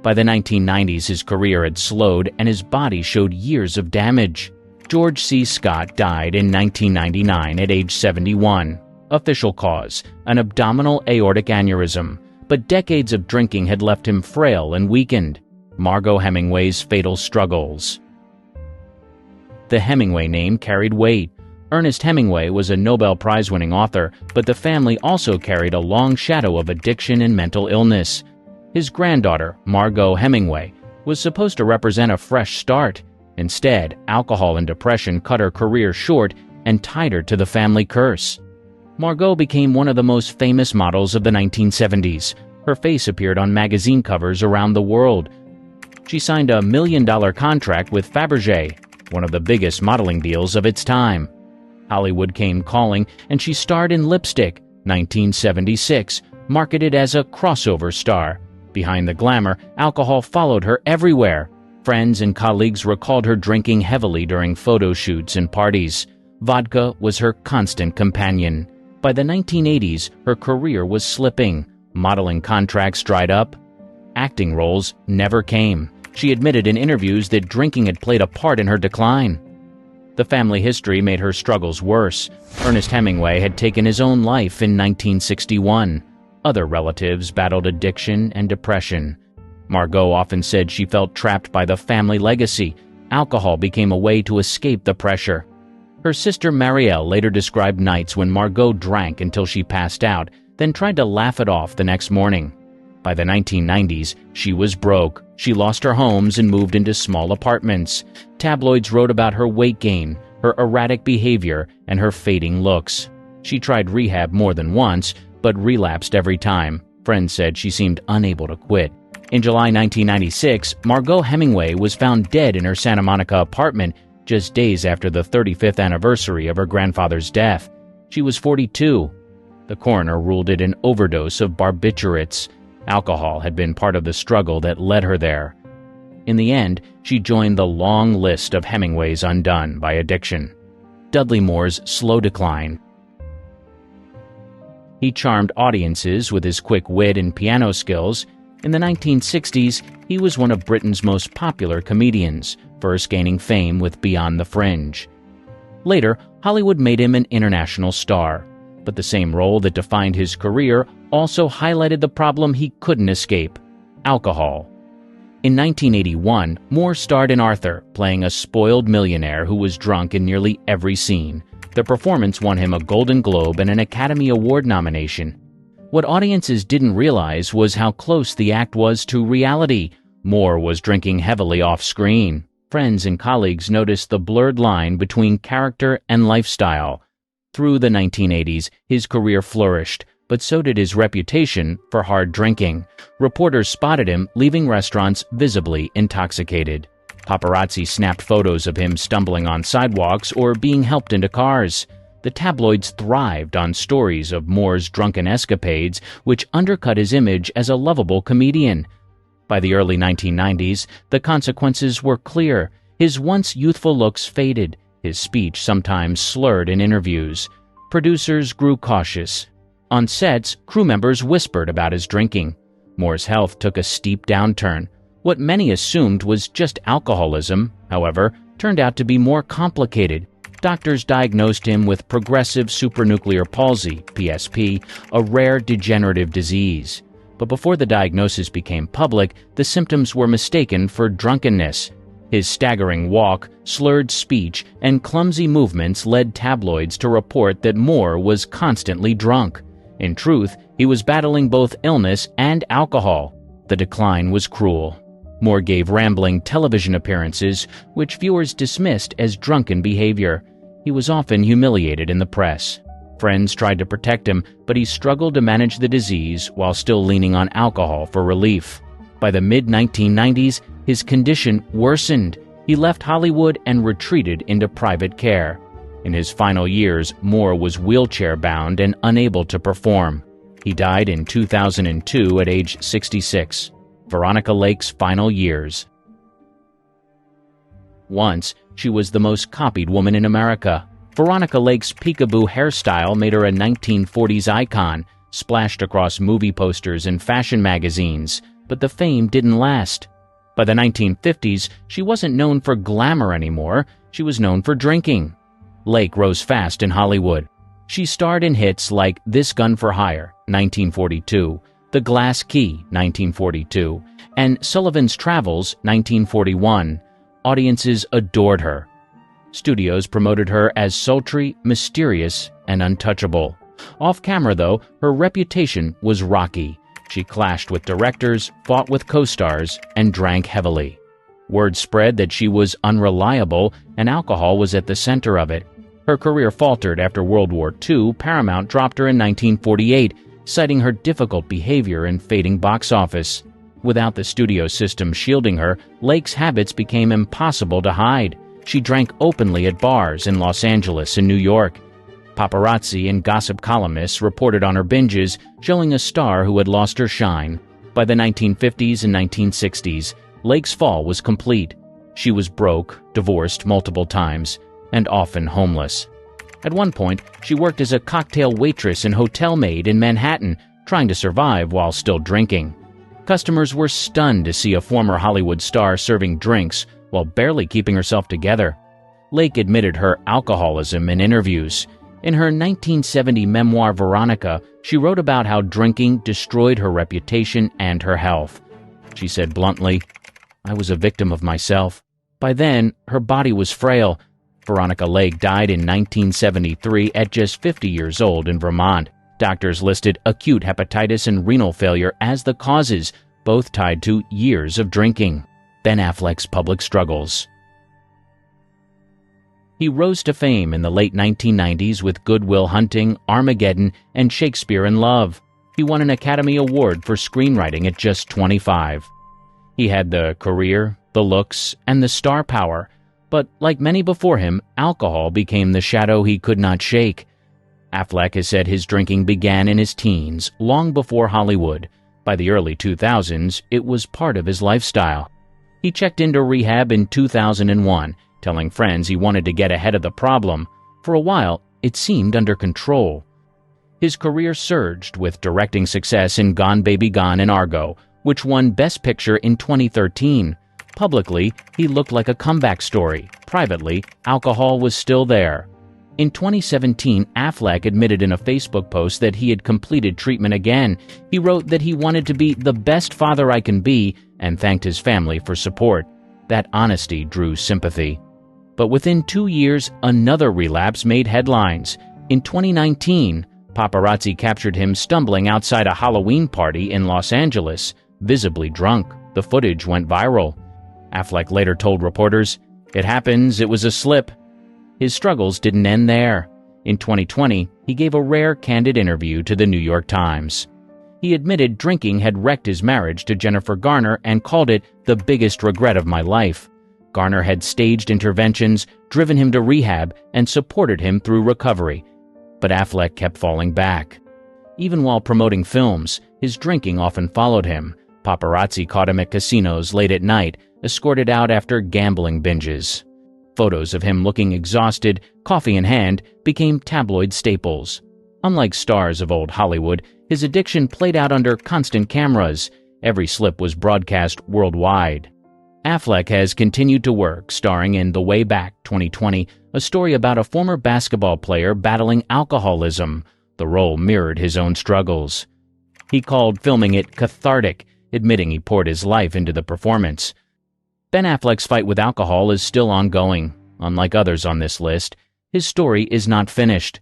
[SPEAKER 1] By the 1990s, his career had slowed and his body showed years of damage. George C. Scott died in 1999 at age 71. Official cause, an abdominal aortic aneurysm, but decades of drinking had left him frail and weakened. Margaux Hemingway's fatal struggles. The Hemingway name carried weight. Ernest Hemingway was a Nobel Prize-winning author, but the family also carried a long shadow of addiction and mental illness. His granddaughter, Margaux Hemingway, was supposed to represent a fresh start. Instead, alcohol and depression cut her career short and tied her to the family curse. Margaux became one of the most famous models of the 1970s. Her face appeared on magazine covers around the world. She signed a $1 million contract with Fabergé, one of the biggest modeling deals of its time. Hollywood came calling, and she starred in Lipstick, 1976, marketed as a crossover star. Behind the glamour, alcohol followed her everywhere. Friends and colleagues recalled her drinking heavily during photo shoots and parties. Vodka was her constant companion. By the 1980s, her career was slipping. Modeling contracts dried up. Acting roles never came. She admitted in interviews that drinking had played a part in her decline. The family history made her struggles worse. Ernest Hemingway had taken his own life in 1961. Other relatives battled addiction and depression. Margaux often said she felt trapped by the family legacy. Alcohol became a way to escape the pressure. Her sister Marielle later described nights when Margaux drank until she passed out, then tried to laugh it off the next morning. By the 1990s, she was broke. She lost her homes and moved into small apartments. Tabloids wrote about her weight gain, her erratic behavior, and her fading looks. She tried rehab more than once, but relapsed every time. Friends said she seemed unable to quit. In July 1996, Margaux Hemingway was found dead in her Santa Monica apartment just days after the 35th anniversary of her grandfather's death. She was 42. The coroner ruled it an overdose of barbiturates. Alcohol had been part of the struggle that led her there. In the end, she joined the long list of Hemingways undone by addiction. Dudley Moore's slow decline. He charmed audiences with his quick wit and piano skills. In the 1960s, he was one of Britain's most popular comedians, first gaining fame with Beyond the Fringe. Later, Hollywood made him an international star, but the same role that defined his career also highlighted the problem he couldn't escape: alcohol. In 1981, Moore starred in Arthur, playing a spoiled millionaire who was drunk in nearly every scene. The performance won him a Golden Globe and an Academy Award nomination. What audiences didn't realize was how close the act was to reality. Moore was drinking heavily off-screen. Friends and colleagues noticed the blurred line between character and lifestyle. Through the 1980s, his career flourished, but so did his reputation for hard drinking. Reporters spotted him leaving restaurants visibly intoxicated. Paparazzi snapped photos of him stumbling on sidewalks or being helped into cars. The tabloids thrived on stories of Moore's drunken escapades, which undercut his image as a lovable comedian. By the early 1990s, the consequences were clear. His once youthful looks faded. His speech sometimes slurred in interviews. Producers grew cautious. On sets, crew members whispered about his drinking. Moore's health took a steep downturn. What many assumed was just alcoholism, however, turned out to be more complicated. Doctors diagnosed him with progressive supranuclear palsy, PSP, a rare degenerative disease. But before the diagnosis became public, the symptoms were mistaken for drunkenness. His staggering walk, slurred speech, and clumsy movements led tabloids to report that Moore was constantly drunk. In truth, he was battling both illness and alcohol. The decline was cruel. Moore gave rambling television appearances, which viewers dismissed as drunken behavior. He was often humiliated in the press. Friends tried to protect him, but he struggled to manage the disease while still leaning on alcohol for relief. By the mid-1990s, his condition worsened. He left Hollywood and retreated into private care. In his final years, Moore was wheelchair-bound and unable to perform. He died in 2002 at age 66. Veronica Lake's final years. Once, she was the most copied woman in America. Veronica Lake's peekaboo hairstyle made her a 1940s icon, splashed across movie posters and fashion magazines, but the fame didn't last. By the 1950s, she wasn't known for glamour anymore. She was known for drinking. Lake rose fast in Hollywood. She starred in hits like This Gun for Hire, 1942, The Glass Key, 1942, and Sullivan's Travels, 1941. Audiences adored her. Studios promoted her as sultry, mysterious, and untouchable. Off-camera, though, her reputation was rocky. She clashed with directors, fought with co-stars, and drank heavily. Word spread that she was unreliable, and alcohol was at the center of it. Her career faltered after World War II. Paramount dropped her in 1948, citing her difficult behavior and fading box office. Without the studio system shielding her, Lake's habits became impossible to hide. She drank openly at bars in Los Angeles and New York. Paparazzi and gossip columnists reported on her binges, showing a star who had lost her shine. By the 1950s and 1960s, Lake's fall was complete. She was broke, divorced multiple times, and often homeless. At one point, she worked as a cocktail waitress and hotel maid in Manhattan, trying to survive while still drinking. Customers were stunned to see a former Hollywood star serving drinks while barely keeping herself together. Lake admitted her alcoholism in interviews. In her 1970 memoir Veronica, she wrote about how drinking destroyed her reputation and her health. She said bluntly, "I was a victim of myself." By then, her body was frail. Veronica Lake died in 1973 at just 50 years old in Vermont. Doctors listed acute hepatitis and renal failure as the causes, both tied to years of drinking. Ben Affleck's public struggles. He rose to fame in the late 1990s with Good Will Hunting, Armageddon, and Shakespeare in Love. He won an Academy Award for screenwriting at just 25. He had the career, the looks, and the star power, but like many before him, alcohol became the shadow he could not shake. Affleck has said his drinking began in his teens, long before Hollywood. By the early 2000s, it was part of his lifestyle. He checked into rehab in 2001, telling friends he wanted to get ahead of the problem. For a while, it seemed under control. His career surged with directing success in Gone Baby Gone and Argo, which won Best Picture in 2013. Publicly, he looked like a comeback story. Privately, alcohol was still there. In 2017, Affleck admitted in a Facebook post that he had completed treatment again. He wrote that he wanted to be the best father I can be and thanked his family for support. That honesty drew sympathy. But within 2 years, another relapse made headlines. In 2019, paparazzi captured him stumbling outside a Halloween party in Los Angeles, visibly drunk. The footage went viral. Affleck later told reporters, "It happens, it was a slip." His struggles didn't end there. In 2020, he gave a rare, candid interview to the New York Times. He admitted drinking had wrecked his marriage to Jennifer Garner and called it the biggest regret of my life. Garner had staged interventions, driven him to rehab, and supported him through recovery. But Affleck kept falling back. Even while promoting films, his drinking often followed him. Paparazzi caught him at casinos late at night, escorted out after gambling binges. Photos of him looking exhausted, coffee in hand, became tabloid staples. Unlike stars of old Hollywood, his addiction played out under constant cameras. Every slip was broadcast worldwide. Affleck has continued to work, starring in The Way Back 2020, a story about a former basketball player battling alcoholism. The role mirrored his own struggles. He called filming it cathartic, admitting he poured his life into the performance. Ben Affleck's fight with alcohol is still ongoing. Unlike others on this list, his story is not finished.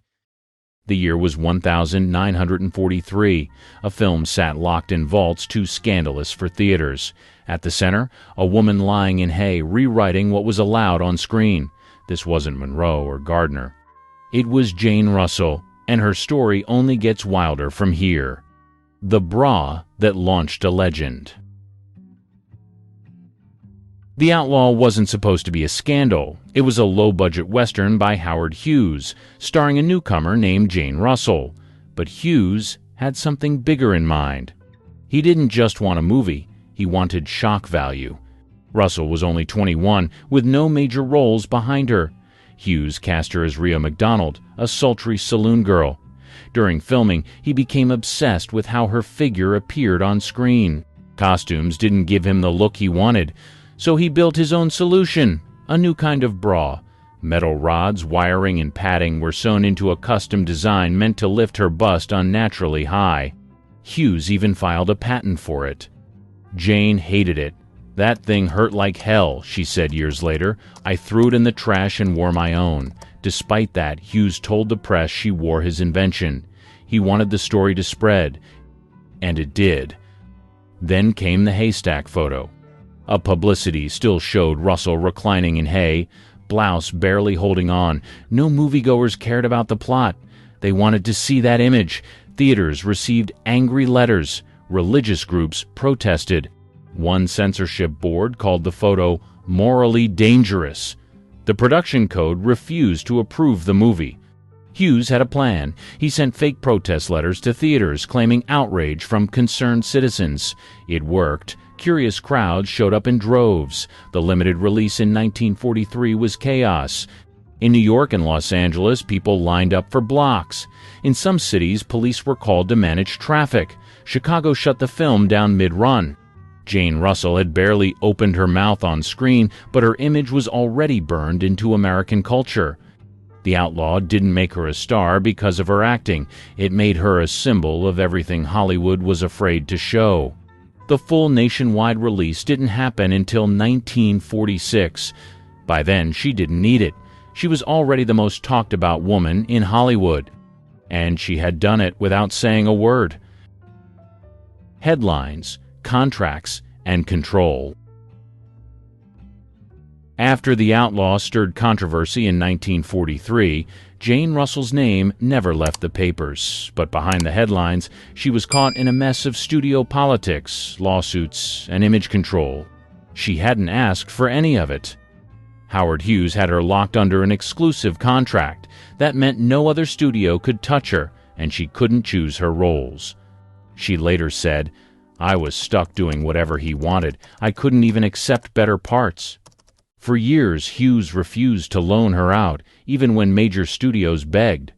[SPEAKER 1] The year was 1943. A film sat locked in vaults too scandalous for theaters. At the center, a woman lying in hay rewriting what was allowed on screen. This wasn't Monroe or Gardner. It was Jane Russell, and her story only gets wilder from here. The bra that launched a legend. The Outlaw wasn't supposed to be a scandal. It was a low-budget Western by Howard Hughes, starring a newcomer named Jane Russell. But Hughes had something bigger in mind. He didn't just want a movie, he wanted shock value. Russell was only 21, with no major roles behind her. Hughes cast her as Rhea McDonald, a sultry saloon girl. During filming, he became obsessed with how her figure appeared on screen. Costumes didn't give him the look he wanted, so he built his own solution, a new kind of bra. Metal rods, wiring, and padding were sewn into a custom design meant to lift her bust unnaturally high. Hughes even filed a patent for it. Jane hated it. "That thing hurt like hell," she said years later. "I threw it in the trash and wore my own." Despite that, Hughes told the press she wore his invention. He wanted the story to spread, and it did. Then came the haystack photo. A publicity still showed Russell reclining in hay, blouse barely holding on. No moviegoers cared about the plot. They wanted to see that image. Theaters received angry letters. Religious groups protested. One censorship board called the photo morally dangerous. The production code refused to approve the movie. Hughes had a plan. He sent fake protest letters to theaters claiming outrage from concerned citizens. It worked. Curious crowds showed up in droves. The limited release in 1943 was chaos. In New York and Los Angeles, people lined up for blocks. In some cities, police were called to manage traffic. Chicago shut the film down mid-run. Jane Russell had barely opened her mouth on screen, but her image was already burned into American culture. The Outlaw didn't make her a star because of her acting. It made her a symbol of everything Hollywood was afraid to show. The full nationwide release didn't happen until 1946. By then, she didn't need it. She was already the most talked about woman in Hollywood. And she had done it without saying a word. Headlines, contracts, and control. After The Outlaw stirred controversy in 1943, Jane Russell's name never left the papers, but behind the headlines, she was caught in a mess of studio politics, lawsuits, and image control. She hadn't asked for any of it. Howard Hughes had her locked under an exclusive contract. That meant no other studio could touch her, and she couldn't choose her roles. She later said, "I was stuck doing whatever he wanted. I couldn't even accept better parts." For years, Hughes refused to loan her out, even when major studios begged.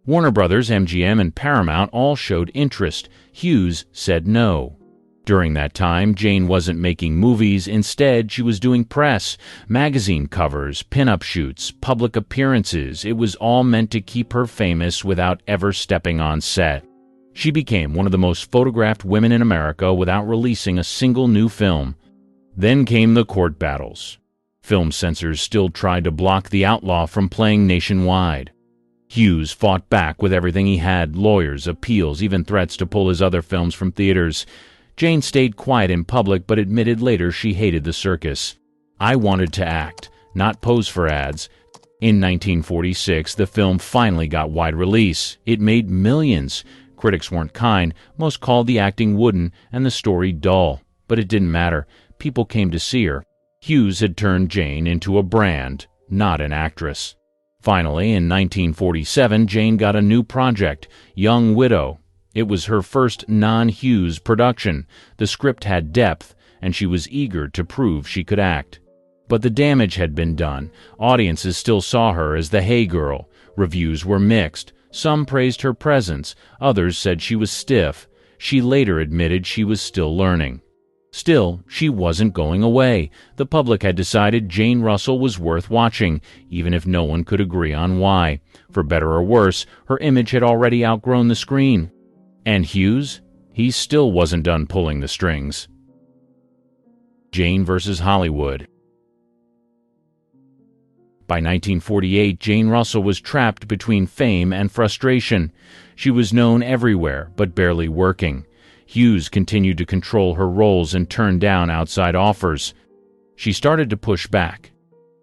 [SPEAKER 1] Warner Brothers, MGM, and Paramount all showed interest. Hughes said no. During that time, Jane wasn't making movies. Instead, she was doing press, magazine covers, pin-up shoots, public appearances. It was all meant to keep her famous without ever stepping on set. She became one of the most photographed women in America without releasing a single new film. Then came the court battles. Film censors still tried to block the outlaw from playing nationwide. Hughes fought back with everything he had: lawyers, appeals, even threats to pull his other films from theaters. Jane stayed quiet in public, but admitted later she hated the circus. "I wanted to act, not pose for ads." In 1946, the film finally got wide release. It made millions. Critics weren't kind. Most called the acting wooden and the story dull. But it didn't matter. People came to see her. Hughes had turned Jane into a brand, not an actress. Finally, in 1947, Jane got a new project, Young Widow. It was her first non-Hughes production. The script had depth, and she was eager to prove she could act. But the damage had been done. Audiences still saw her as the Hey Girl. Reviews were mixed. Some praised her presence. Others said she was stiff. She later admitted she was still learning. Still, she wasn't going away. The public had decided Jane Russell was worth watching, even if no one could agree on why. For better or worse, her image had already outgrown the screen. And Hughes? He still wasn't done pulling the strings. Jane versus Hollywood. By 1948, Jane Russell was trapped between fame and frustration. She was known everywhere, but barely working. Hughes continued to control her roles and turn down outside offers. She started to push back.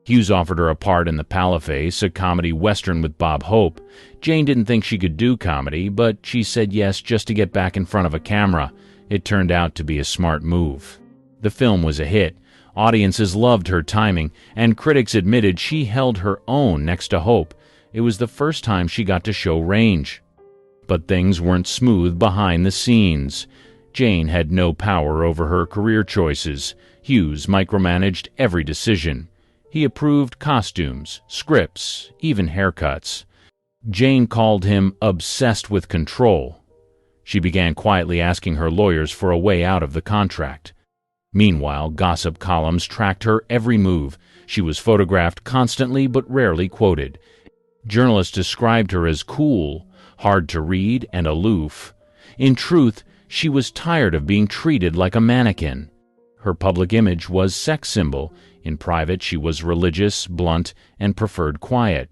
[SPEAKER 1] Hughes offered her a part in The Paleface, a comedy western with Bob Hope. Jane didn't think she could do comedy, but she said yes just to get back in front of a camera. It turned out to be a smart move. The film was a hit. Audiences loved her timing, and critics admitted she held her own next to Hope. It was the first time she got to show range. But things weren't smooth behind the scenes. Jane had no power over her career choices. Hughes micromanaged every decision. He approved costumes, scripts, even haircuts. Jane called him obsessed with control. She began quietly asking her lawyers for a way out of the contract. Meanwhile, gossip columns tracked her every move. She was photographed constantly but rarely quoted. Journalists described her as cool, hard to read, and aloof. In truth, she was tired of being treated like a mannequin. Her public image was sex symbol. In private, she was religious, blunt, and preferred quiet.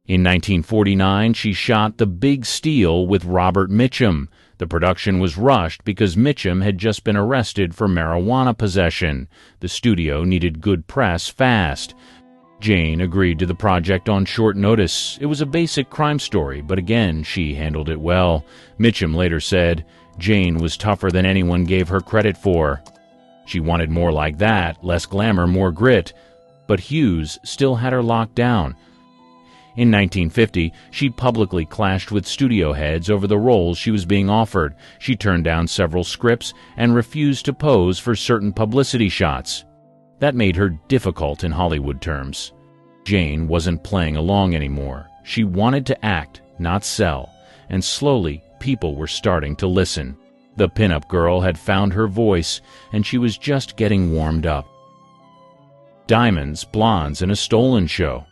[SPEAKER 1] In 1949, she shot The Big Steal with Robert Mitchum. The production was rushed because Mitchum had just been arrested for marijuana possession. The studio needed good press fast. Jane agreed to the project on short notice. It was a basic crime story, but again, she handled it well. Mitchum later said, "Jane was tougher than anyone gave her credit for." She wanted more like that, less glamour, more grit. But Hughes still had her locked down. In 1950, she publicly clashed with studio heads over the roles she was being offered. She turned down several scripts and refused to pose for certain publicity shots. That made her difficult in Hollywood terms. Jane wasn't playing along anymore. She wanted to act, not sell. And slowly, people were starting to listen. The pinup girl had found her voice, and she was just getting warmed up. Diamonds, Blondes, and a Stolen Show.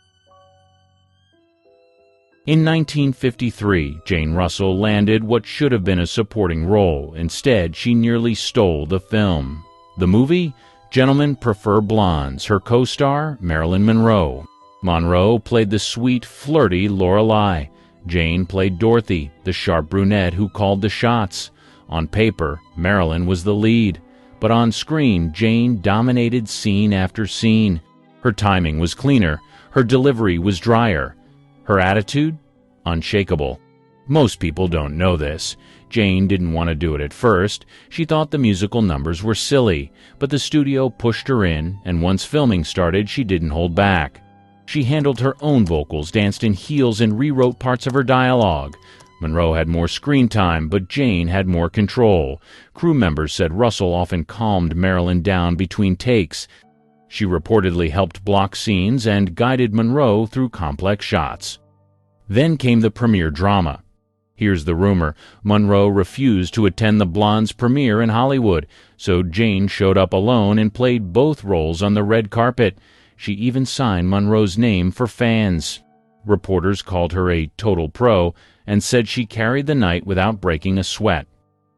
[SPEAKER 1] In 1953, Jane Russell landed what should have been a supporting role. Instead, she nearly stole the film. The movie? Gentlemen Prefer Blondes. Her co-star? Marilyn Monroe. Monroe played the sweet, flirty Lorelei. Jane played Dorothy, the sharp brunette who called the shots. On paper, Marilyn was the lead, but on screen, Jane dominated scene after scene. Her timing was cleaner, her delivery was drier, her attitude, unshakable. Most people don't know this. Jane didn't want to do it at first. She thought the musical numbers were silly, but the studio pushed her in, and once filming started, she didn't hold back. She handled her own vocals, danced in heels, and rewrote parts of her dialogue. Monroe had more screen time, but Jane had more control. Crew members said Russell often calmed Marilyn down between takes. She reportedly helped block scenes and guided Monroe through complex shots. Then came the premiere drama. Here's the rumor. Monroe refused to attend the Blonde's premiere in Hollywood, so Jane showed up alone and played both roles on the red carpet. She even signed Monroe's name for fans. Reporters called her a total pro and said she carried the night without breaking a sweat.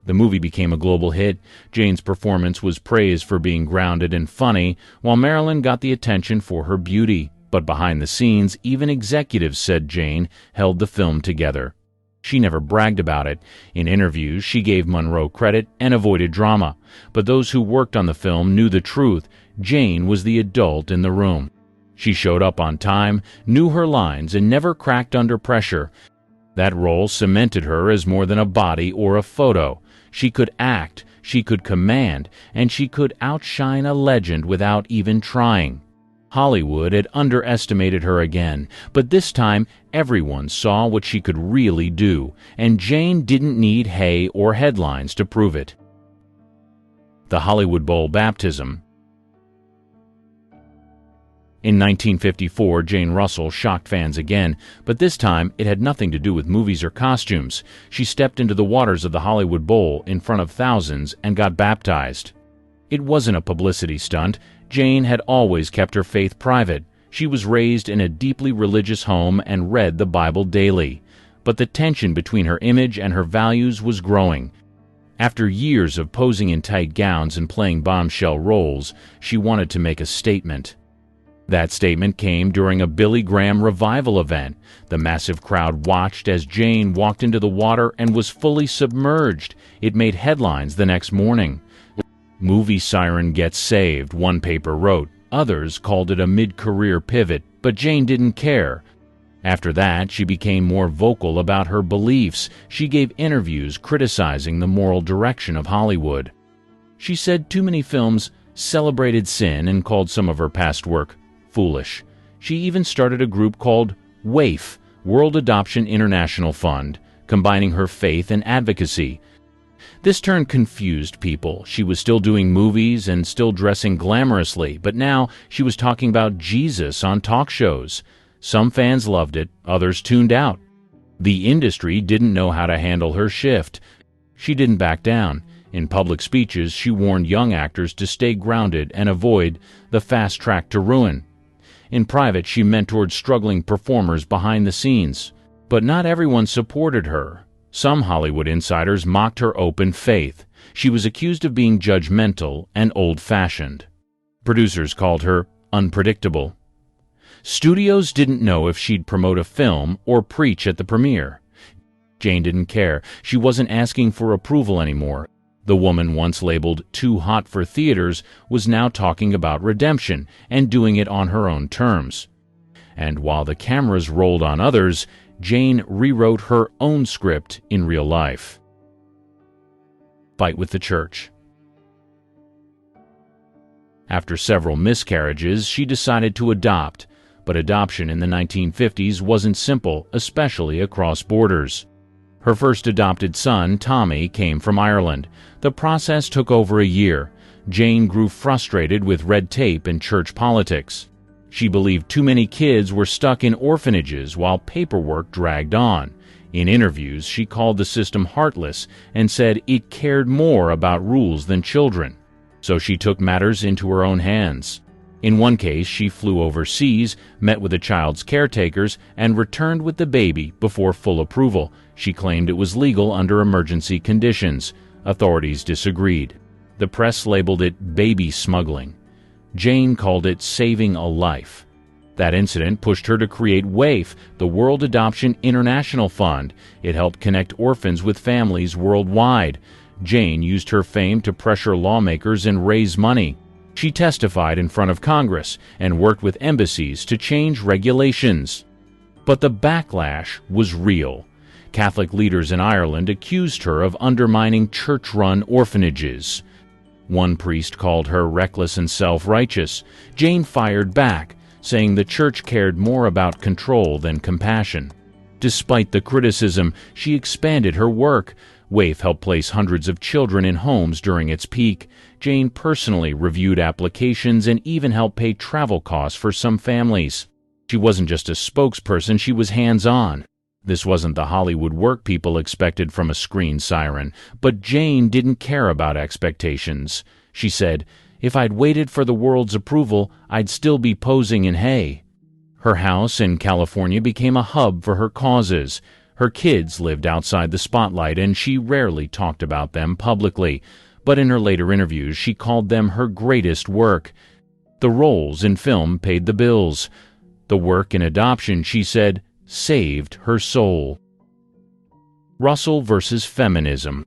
[SPEAKER 1] The movie became a global hit. Jane's performance was praised for being grounded and funny, while Marilyn got the attention for her beauty. But behind the scenes, even executives said Jane held the film together. She never bragged about it. In interviews, she gave Monroe credit and avoided drama. But those who worked on the film knew the truth. Jane was the adult in the room. She showed up on time, knew her lines, and never cracked under pressure. That role cemented her as more than a body or a photo. She could act, she could command, and she could outshine a legend without even trying. Hollywood had underestimated her again, but this time everyone saw what she could really do, and Jane didn't need hay or headlines to prove it. The Hollywood Bowl baptism. In 1954, Jane Russell shocked fans again, but this time it had nothing to do with movies or costumes. She stepped into the waters of the Hollywood Bowl in front of thousands and got baptized. It wasn't a publicity stunt. Jane had always kept her faith private. She was raised in a deeply religious home and read the Bible daily. But the tension between her image and her values was growing. After years of posing in tight gowns and playing bombshell roles, she wanted to make a statement. That statement came during a Billy Graham revival event. The massive crowd watched as Jane walked into the water and was fully submerged. It made headlines the next morning. "Movie siren gets saved," one paper wrote. Others called it a mid-career pivot, but Jane didn't care. After that, she became more vocal about her beliefs. She gave interviews criticizing the moral direction of Hollywood. She said too many films celebrated sin and called some of her past work foolish. She even started a group called WAIF, World Adoption International Fund, combining her faith and advocacy. This turn confused people. She was still doing movies and still dressing glamorously, but now she was talking about Jesus on talk shows. Some fans loved it, others tuned out. The industry didn't know how to handle her shift. She didn't back down. In public speeches, she warned young actors to stay grounded and avoid the fast track to ruin. In private, she mentored struggling performers behind the scenes. But not everyone supported her. Some Hollywood insiders mocked her open faith. She was accused of being judgmental and old-fashioned. Producers called her unpredictable. Studios didn't know if she'd promote a film or preach at the premiere. Jane didn't care. She wasn't asking for approval anymore. The woman once labeled too hot for theaters was now talking about redemption and doing it on her own terms. And while the cameras rolled on others, Jane rewrote her own script in real life. Fight with the church. After several miscarriages, she decided to adopt, but adoption in the 1950s wasn't simple, especially across borders. Her first adopted son, Tommy, came from Ireland. The process took over a year. Jane grew frustrated with red tape and church politics. She believed too many kids were stuck in orphanages while paperwork dragged on. In interviews, she called the system heartless and said it cared more about rules than children. So she took matters into her own hands. In one case, she flew overseas, met with the child's caretakers, and returned with the baby before full approval. She claimed it was legal under emergency conditions. Authorities disagreed. The press labeled it baby smuggling. Jane called it saving a life. That incident pushed her to create WAIF, the World Adoption International Fund. It helped connect orphans with families worldwide. Jane used her fame to pressure lawmakers and raise money. She testified in front of Congress and worked with embassies to change regulations. But the backlash was real. Catholic leaders in Ireland accused her of undermining church-run orphanages. One priest called her reckless and self-righteous. Jane fired back, saying the church cared more about control than compassion. Despite the criticism, she expanded her work. WAIF helped place hundreds of children in homes during its peak. Jane personally reviewed applications and even helped pay travel costs for some families. She wasn't just a spokesperson, she was hands-on. This wasn't the Hollywood work people expected from a screen siren, but Jane didn't care about expectations. She said, "If I'd waited for the world's approval, I'd still be posing in hay." Her house in California became a hub for her causes. Her kids lived outside the spotlight, and she rarely talked about them publicly, but in her later interviews she called them her greatest work. The roles in film paid the bills. The work in adoption, she said, saved her soul. Russell versus feminism.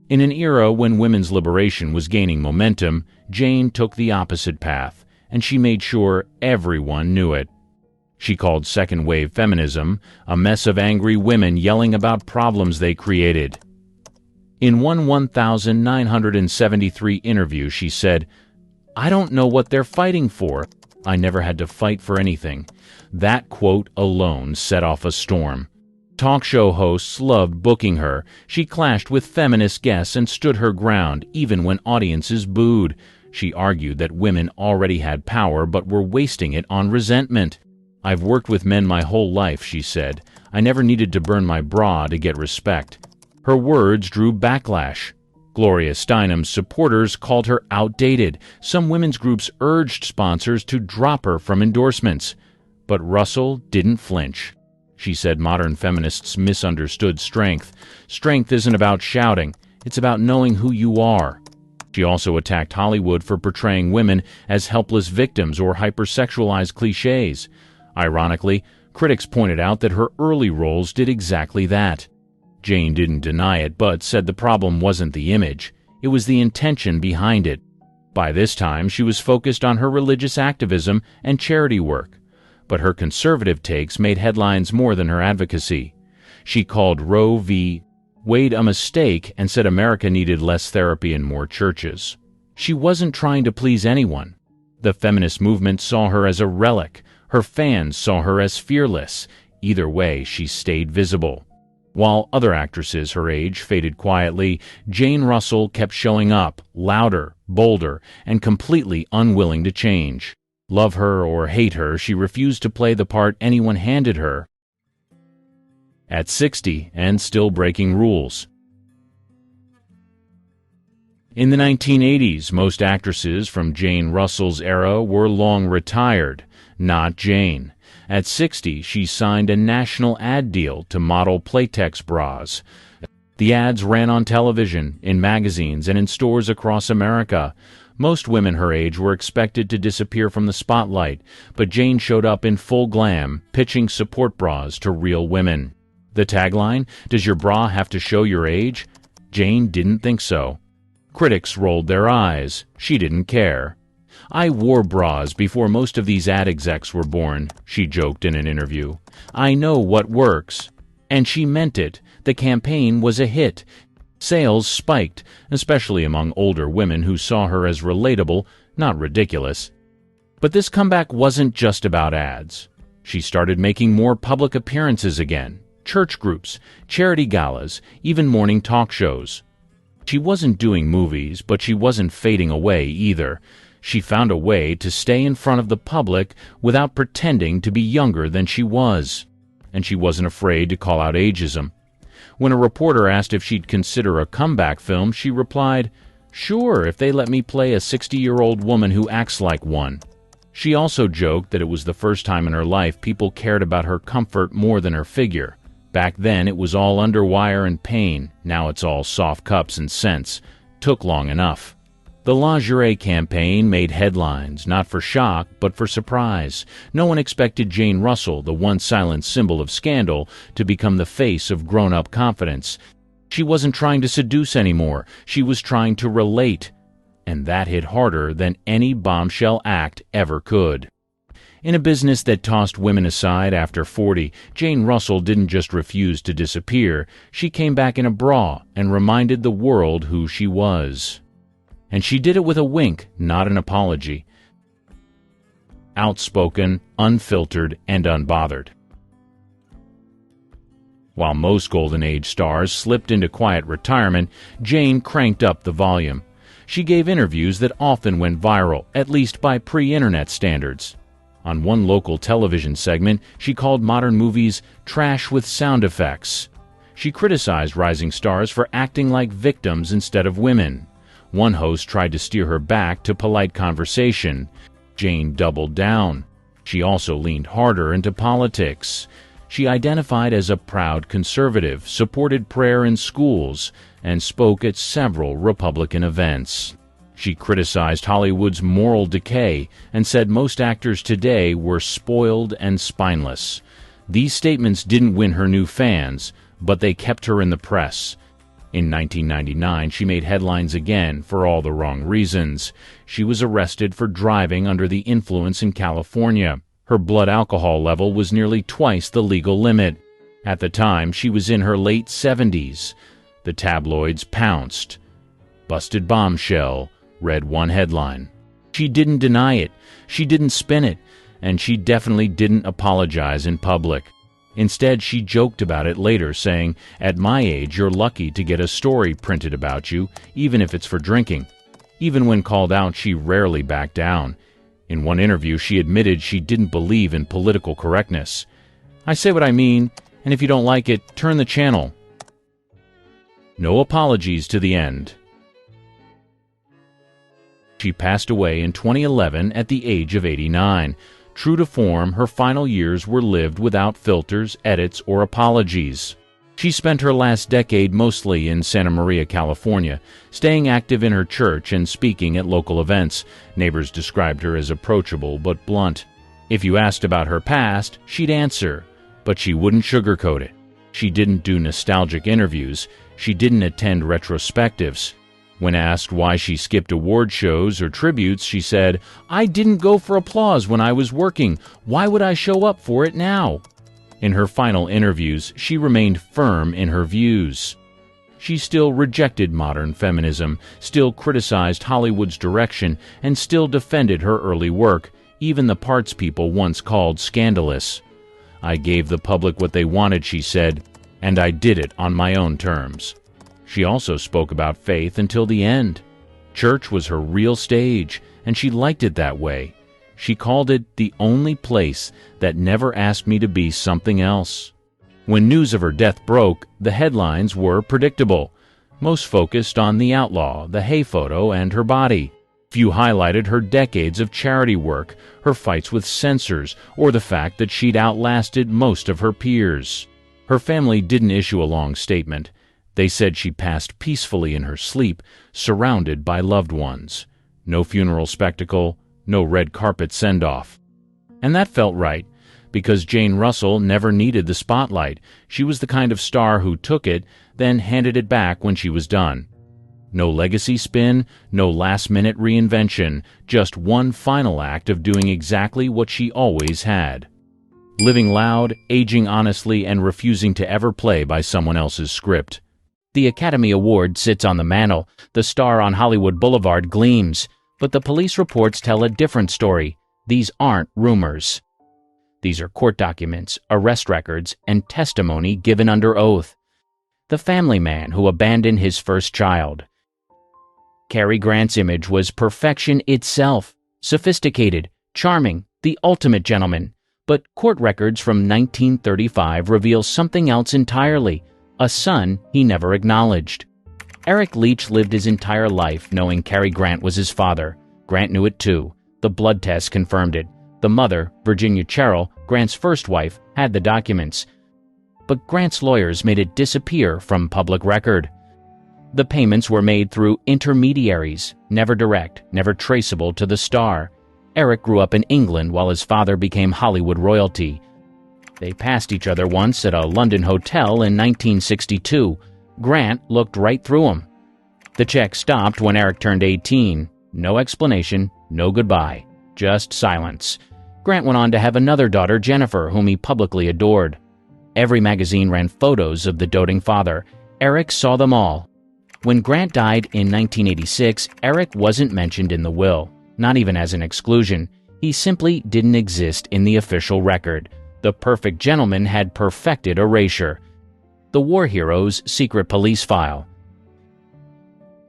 [SPEAKER 1] In an era when women's liberation was gaining momentum, Jane took the opposite path, and she made sure everyone knew it. She called second-wave feminism a mess of angry women yelling about problems they created. In one 1,973 interview, she said, "I don't know what they're fighting for. I never had to fight for anything." That quote alone set off a storm. Talk show hosts loved booking her. She clashed with feminist guests and stood her ground, even when audiences booed. She argued that women already had power but were wasting it on resentment. "I've worked with men my whole life," she said. "I never needed to burn my bra to get respect." Her words drew backlash. Gloria Steinem's supporters called her outdated. Some women's groups urged sponsors to drop her from endorsements. But Russell didn't flinch. She said modern feminists misunderstood strength. Strength isn't about shouting. It's about knowing who you are. She also attacked Hollywood for portraying women as helpless victims or hypersexualized cliches. Ironically, critics pointed out that her early roles did exactly that. Jane didn't deny it, but said the problem wasn't the image. It was the intention behind it. By this time, she was focused on her religious activism and charity work. But her conservative takes made headlines more than her advocacy. She called Roe v. Wade a mistake and said America needed less therapy and more churches. She wasn't trying to please anyone. The feminist movement saw her as a relic. Her fans saw her as fearless. Either way, she stayed visible. While other actresses her age faded quietly, Jane Russell kept showing up, louder, bolder, and completely unwilling to change. Love her or hate her, she refused to play the part anyone handed her. At 60 and still breaking rules. In the 1980s, most actresses from Jane Russell's era were long retired. Not Jane. At 60, she signed a national ad deal to model Playtex bras. The ads ran on television, in magazines, and in stores across America. Most women her age were expected to disappear from the spotlight, but Jane showed up in full glam, pitching support bras to real women. The tagline, "Does your bra have to show your age?" Jane didn't think so. Critics rolled their eyes. She didn't care. "I wore bras before most of these ad execs were born," she joked in an interview. "I know what works." And she meant it. The campaign was a hit. Sales spiked, especially among older women who saw her as relatable, not ridiculous. But this comeback wasn't just about ads. She started making more public appearances again. Church groups, charity galas, even morning talk shows. She wasn't doing movies, but she wasn't fading away either. She found a way to stay in front of the public without pretending to be younger than she was. And she wasn't afraid to call out ageism. When a reporter asked if she'd consider a comeback film, she replied, "Sure, if they let me play a 60-year-old woman who acts like one." She also joked that it was the first time in her life people cared about her comfort more than her figure. Back then, it was all underwire and pain. Now it's all soft cups and scents. Took long enough. The lingerie campaign made headlines, not for shock, but for surprise. No one expected Jane Russell, the once silent symbol of scandal, to become the face of grown-up confidence. She wasn't trying to seduce anymore. She was trying to relate. And that hit harder than any bombshell act ever could. In a business that tossed women aside after 40, Jane Russell didn't just refuse to disappear. She came back in a bra and reminded the world who she was. And she did it with a wink, not an apology. Outspoken, unfiltered, and unbothered. While most Golden Age stars slipped into quiet retirement, Jane cranked up the volume. She gave interviews that often went viral, at least by pre-internet standards. On one local television segment, she called modern movies trash with sound effects. She criticized rising stars for acting like victims instead of women. One host tried to steer her back to polite conversation. Jane doubled down. She also leaned harder into politics. She identified as a proud conservative, supported prayer in schools, and spoke at several Republican events. She criticized Hollywood's moral decay and said most actors today were spoiled and spineless. These statements didn't win her new fans, but they kept her in the press. In 1999, she made headlines again for all the wrong reasons. She was arrested for driving under the influence in California. Her blood alcohol level was nearly twice the legal limit. At the time, she was in her late 70s. The tabloids pounced. "Busted bombshell," read one headline. She didn't deny it, she didn't spin it, and she definitely didn't apologize in public. Instead, she joked about it later, saying, "At my age, you're lucky to get a story printed about you, even if it's for drinking." Even when called out, she rarely backed down. In one interview, she admitted she didn't believe in political correctness. "I say what I mean, and if you don't like it, turn the channel." No apologies to the end. She passed away in 2011 at the age of 89. True to form, her final years were lived without filters, edits, or apologies. She spent her last decade mostly in Santa Maria, California, staying active in her church and speaking at local events. Neighbors described her as approachable but blunt. If you asked about her past, she'd answer, but she wouldn't sugarcoat it. She didn't do nostalgic interviews. She didn't attend retrospectives. When asked why she skipped award shows or tributes, she said, "I didn't go for applause when I was working. Why would I show up for it now?" In her final interviews, she remained firm in her views. She still rejected modern feminism, still criticized Hollywood's direction, and still defended her early work, even the parts people once called scandalous. "I gave the public what they wanted," she said, "and I did it on my own terms." She also spoke about faith until the end. Church was her real stage, and she liked it that way. She called it the only place that never asked me to be something else. When news of her death broke, the headlines were predictable. Most focused on the outlaw, the hay photo, and her body. Few highlighted her decades of charity work, her fights with censors, or the fact that she'd outlasted most of her peers. Her family didn't issue a long statement. They said she passed peacefully in her sleep, surrounded by loved ones. No funeral spectacle, no red carpet send-off. And that felt right, because Jane Russell never needed the spotlight. She was the kind of star who took it, then handed it back when she was done. No legacy spin, no last-minute reinvention, just one final act of doing exactly what she always had. Living loud, aging honestly, and refusing to ever play by someone else's script. The Academy Award sits on the mantel. The star on Hollywood Boulevard gleams. But the police reports tell a different story. These aren't rumors. These are court documents, arrest records, and testimony given under oath. The family man who abandoned his first child. Cary Grant's image was perfection itself. Sophisticated, charming, the ultimate gentleman. But court records from 1935 reveal something else entirely. A son he never acknowledged. Eric Leach lived his entire life knowing Cary Grant was his father. Grant knew it too. The blood test confirmed it. The mother, Virginia Cherrill, Grant's first wife, had the documents. But Grant's lawyers made it disappear from public record. The payments were made through intermediaries, never direct, never traceable to the star. Eric grew up in England while his father became Hollywood royalty. They passed each other once at a London hotel in 1962. Grant looked right through him. The check stopped when Eric turned 18. No explanation, no goodbye, just silence. Grant went on to have another daughter, Jennifer, whom he publicly adored. Every magazine ran photos of the doting father. Eric saw them all. When Grant died in 1986, Eric wasn't mentioned in the will, not even as an exclusion. He simply didn't exist in the official record. The perfect gentleman had perfected erasure. The War Hero's Secret Police File.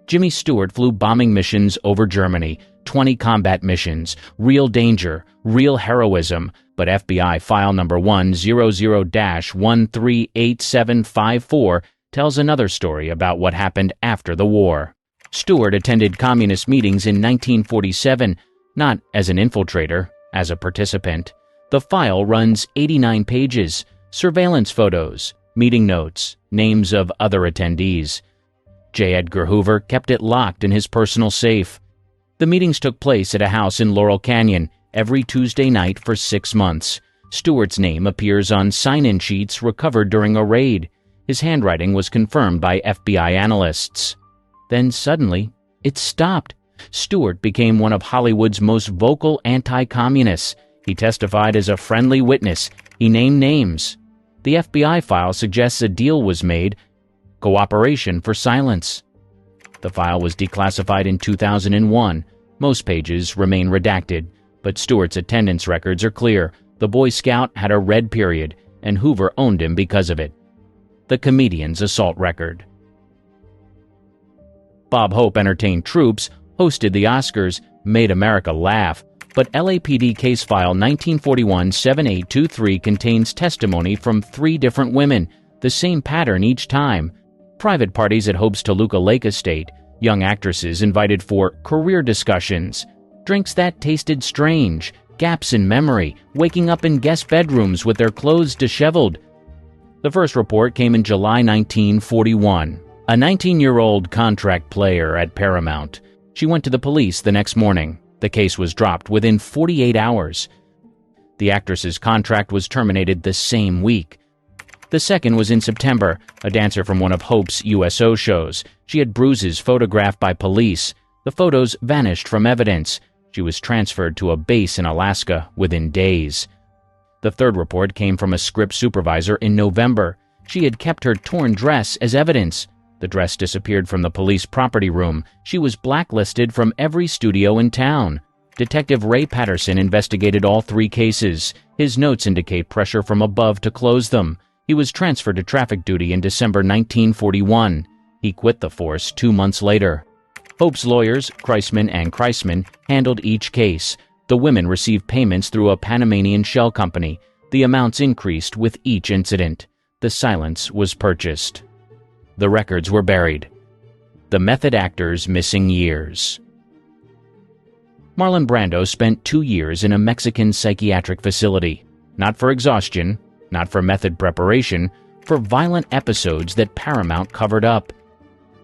[SPEAKER 1] Jimmy Stewart flew bombing missions over Germany, 20 combat missions, real danger, real heroism, but FBI file number 100-138754 tells another story about what happened after the war. Stewart attended communist meetings in 1947, not as an infiltrator, as a participant. The file runs 89 pages, surveillance photos, meeting notes, names of other attendees. J. Edgar Hoover kept it locked in his personal safe. The meetings took place at a house in Laurel Canyon every Tuesday night for 6 months. Stewart's name appears on sign-in sheets recovered during a raid. His handwriting was confirmed by FBI analysts. Then suddenly, it stopped. Stewart became one of Hollywood's most vocal anti-communists. He testified as a friendly witness. He named names. The FBI file suggests a deal was made, cooperation for silence. The file was declassified in 2001. Most pages remain redacted, but Stewart's attendance records are clear. The Boy Scout had a red period, and Hoover owned him because of it. The comedian's assault record. Bob Hope entertained troops, hosted the Oscars, made America laugh, but LAPD case file 1941-7823 contains testimony from 3 different women, the same pattern each time. Private parties at Hope's Toluca Lake estate, young actresses invited for career discussions, drinks that tasted strange, gaps in memory, waking up in guest bedrooms with their clothes disheveled. The first report came in July 1941. A 19-year-old contract player at Paramount. She went to the police the next morning. The case was dropped within 48 hours. The actress's contract was terminated the same week. The second was in September, a dancer from one of Hope's USO shows. She had bruises photographed by police. The photos vanished from evidence. She was transferred to a base in Alaska within days. The third report came from a script supervisor in November. She had kept her torn dress as evidence. The dress disappeared from the police property room. She was blacklisted from every studio in town. Detective Ray Patterson investigated all 3 cases. His notes indicate pressure from above to close them. He was transferred to traffic duty in December 1941. He quit the force 2 months later. Hope's lawyers, Kreisman and Kreisman, handled each case. The women received payments through a Panamanian shell company. The amounts increased with each incident. The silence was purchased. The records were buried. The method actor's missing years. Marlon Brando spent 2 years in a Mexican psychiatric facility. Not for exhaustion, not for method preparation, for violent episodes that Paramount covered up.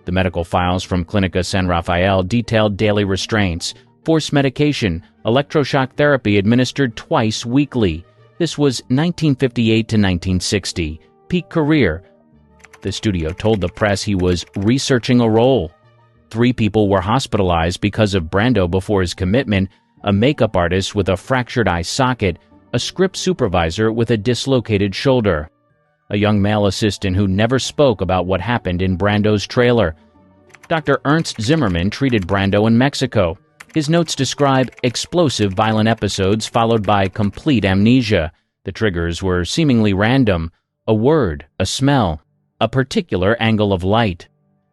[SPEAKER 1] The medical files from Clinica San Rafael detailed daily restraints, forced medication, electroshock therapy administered twice weekly. This was 1958 to 1960, peak career. The studio told the press he was researching a role. 3 people were hospitalized because of Brando before his commitment, a makeup artist with a fractured eye socket, a script supervisor with a dislocated shoulder, a young male assistant who never spoke about what happened in Brando's trailer. Dr. Ernst Zimmerman treated Brando in Mexico. His notes describe explosive violent episodes followed by complete amnesia. The triggers were seemingly random. A word, a smell, a particular angle of light.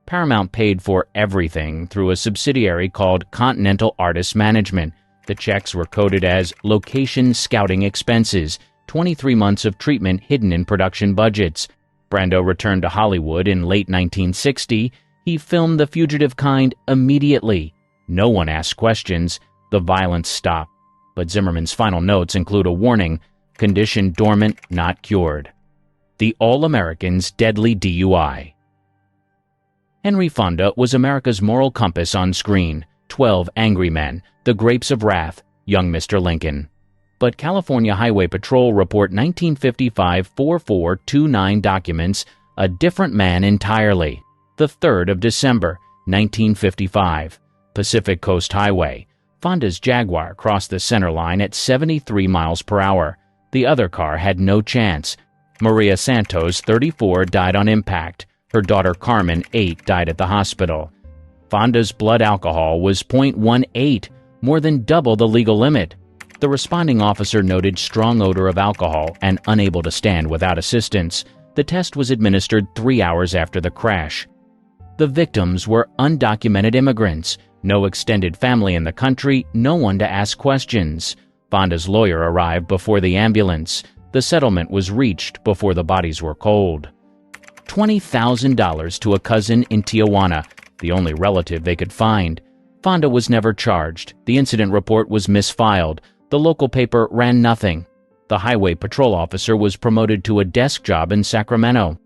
[SPEAKER 1] Paramount paid for everything through a subsidiary called Continental Artists Management. The checks were coded as location scouting expenses, 23 months of treatment hidden in production budgets. Brando returned to Hollywood in late 1960. He filmed The Fugitive Kind immediately. No one asked questions. The violence stopped. But Zimmerman's final notes include a warning, condition dormant, not cured. The All-American's Deadly DUI. Henry Fonda was America's moral compass on screen. 12 Angry Men, The Grapes of Wrath, Young Mr. Lincoln. But California Highway Patrol Report 1955-4429 documents a different man entirely. The 3rd of December, 1955. Pacific Coast Highway. Fonda's Jaguar crossed the center line at 73 miles per hour. The other car had no chance. Maria Santos, 34, died on impact. Her daughter Carmen, 8, died at the hospital. Fonda's blood alcohol was .18, more than double the legal limit. The responding officer noted strong odor of alcohol and unable to stand without assistance. The test was administered 3 hours after the crash. The victims were undocumented immigrants, no extended family in the country, no one to ask questions. Fonda's lawyer arrived before the ambulance. The settlement was reached before the bodies were cold. $20,000 to a cousin in Tijuana, the only relative they could find. Fonda was never charged. The incident report was misfiled. The local paper ran nothing. The highway patrol officer was promoted to a desk job in Sacramento.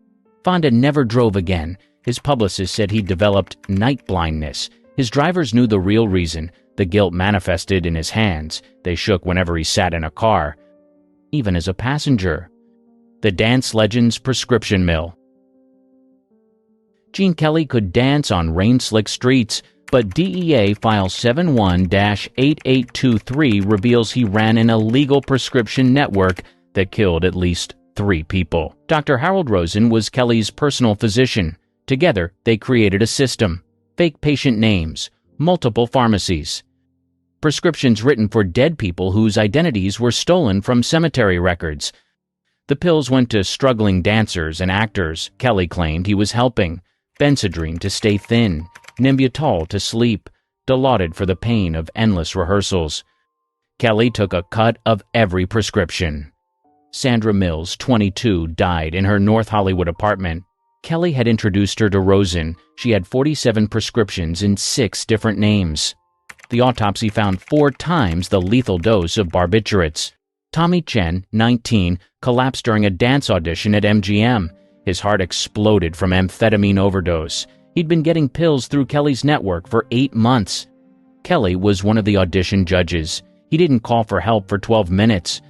[SPEAKER 1] Fonda never drove again. His publicist said he developed night blindness. His drivers knew the real reason. The guilt manifested in his hands. They shook whenever he sat in a car, even as a passenger. The dance legend's prescription mill. Gene Kelly could dance on rain-slick streets, but DEA File 71-8823 reveals he ran an illegal prescription network that killed at least 3 people. Dr. Harold Rosen was Kelly's personal physician. Together, they created a system. Fake patient names, multiple pharmacies. Prescriptions written for dead people whose identities were stolen from cemetery records. The pills went to struggling dancers and actors Kelly claimed he was helping. Benzedrine to stay thin, Nembutal to sleep, Dilaudid for the pain of endless rehearsals. Kelly took a cut of every prescription. Sandra Mills, 22, died in her North Hollywood apartment. Kelly had introduced her to Rosen. She had 47 prescriptions in 6 different names. The autopsy found 4 times the lethal dose of barbiturates. Tommy Chen, 19, collapsed during a dance audition at MGM. His heart exploded from amphetamine overdose. He'd been getting pills through Kelly's network for 8 months. Kelly was one of the audition judges. He didn't call for help for 12 minutes.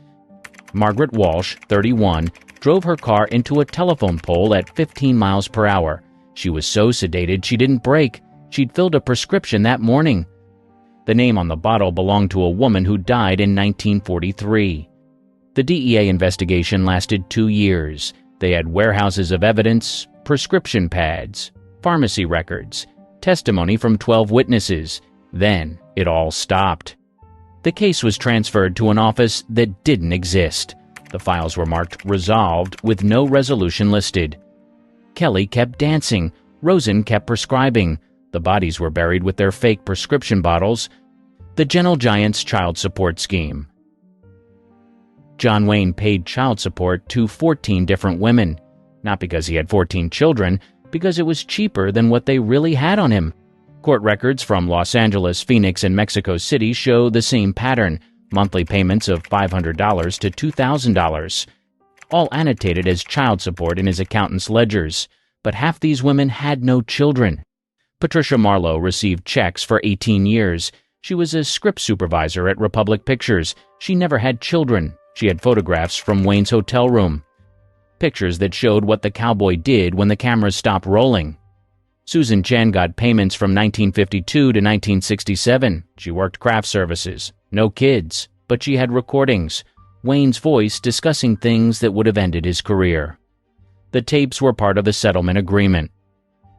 [SPEAKER 1] Margaret Walsh, 31, drove her car into a telephone pole at 15 miles per hour. She was so sedated she didn't brake. She'd filled a prescription that morning. The name on the bottle belonged to a woman who died in 1943. The DEA investigation lasted 2 years. They had warehouses of evidence, prescription pads, pharmacy records, testimony from 12 witnesses. Then it all stopped. The case was transferred to an office that didn't exist. The files were marked resolved with no resolution listed. Kelly kept dancing. Rosen kept prescribing. The bodies were buried with their fake prescription bottles. The Gentle Giant's child support scheme. John Wayne paid child support to 14 different women. Not because he had 14 children, because it was cheaper than what they really had on him. Court records from Los Angeles, Phoenix, and Mexico City show the same pattern. Monthly payments of $500 to $2,000. All annotated as child support in his accountant's ledgers. But half these women had no children. Patricia Marlowe received checks for 18 years. She was a script supervisor at Republic Pictures. She never had children. She had photographs from Wayne's hotel room. Pictures that showed what the cowboy did when the cameras stopped rolling. Susan Chen got payments from 1952 to 1967. She worked craft services. No kids, but she had recordings. Wayne's voice discussing things that would have ended his career. The tapes were part of a settlement agreement.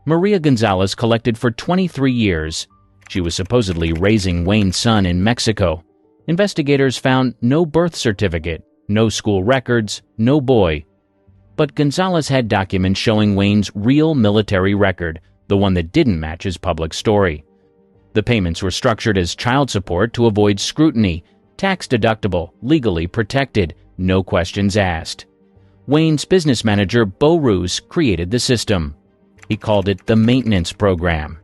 [SPEAKER 1] Maria Gonzalez collected for 23 years. She was supposedly raising Wayne's son in Mexico. Investigators found no birth certificate, no school records, no boy. But Gonzalez had documents showing Wayne's real military record, the one that didn't match his public story. The payments were structured as child support to avoid scrutiny, tax deductible, legally protected, no questions asked. Wayne's business manager, Bo Roos, created the system. He called it the maintenance program.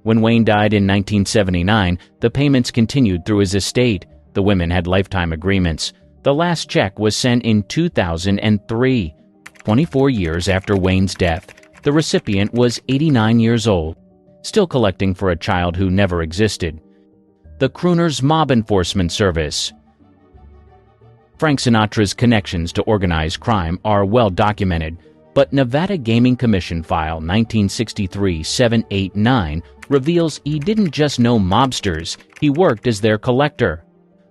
[SPEAKER 1] When Wayne died in 1979, the payments continued through his estate. The women had lifetime agreements. The last check was sent in 2003, 24 years after Wayne's death. The recipient was 89 years old, still collecting for a child who never existed. The Crooner's Mob Enforcement Service. Frank Sinatra's connections to organized crime are well documented, but Nevada Gaming Commission File 1963-789 reveals he didn't just know mobsters, he worked as their collector.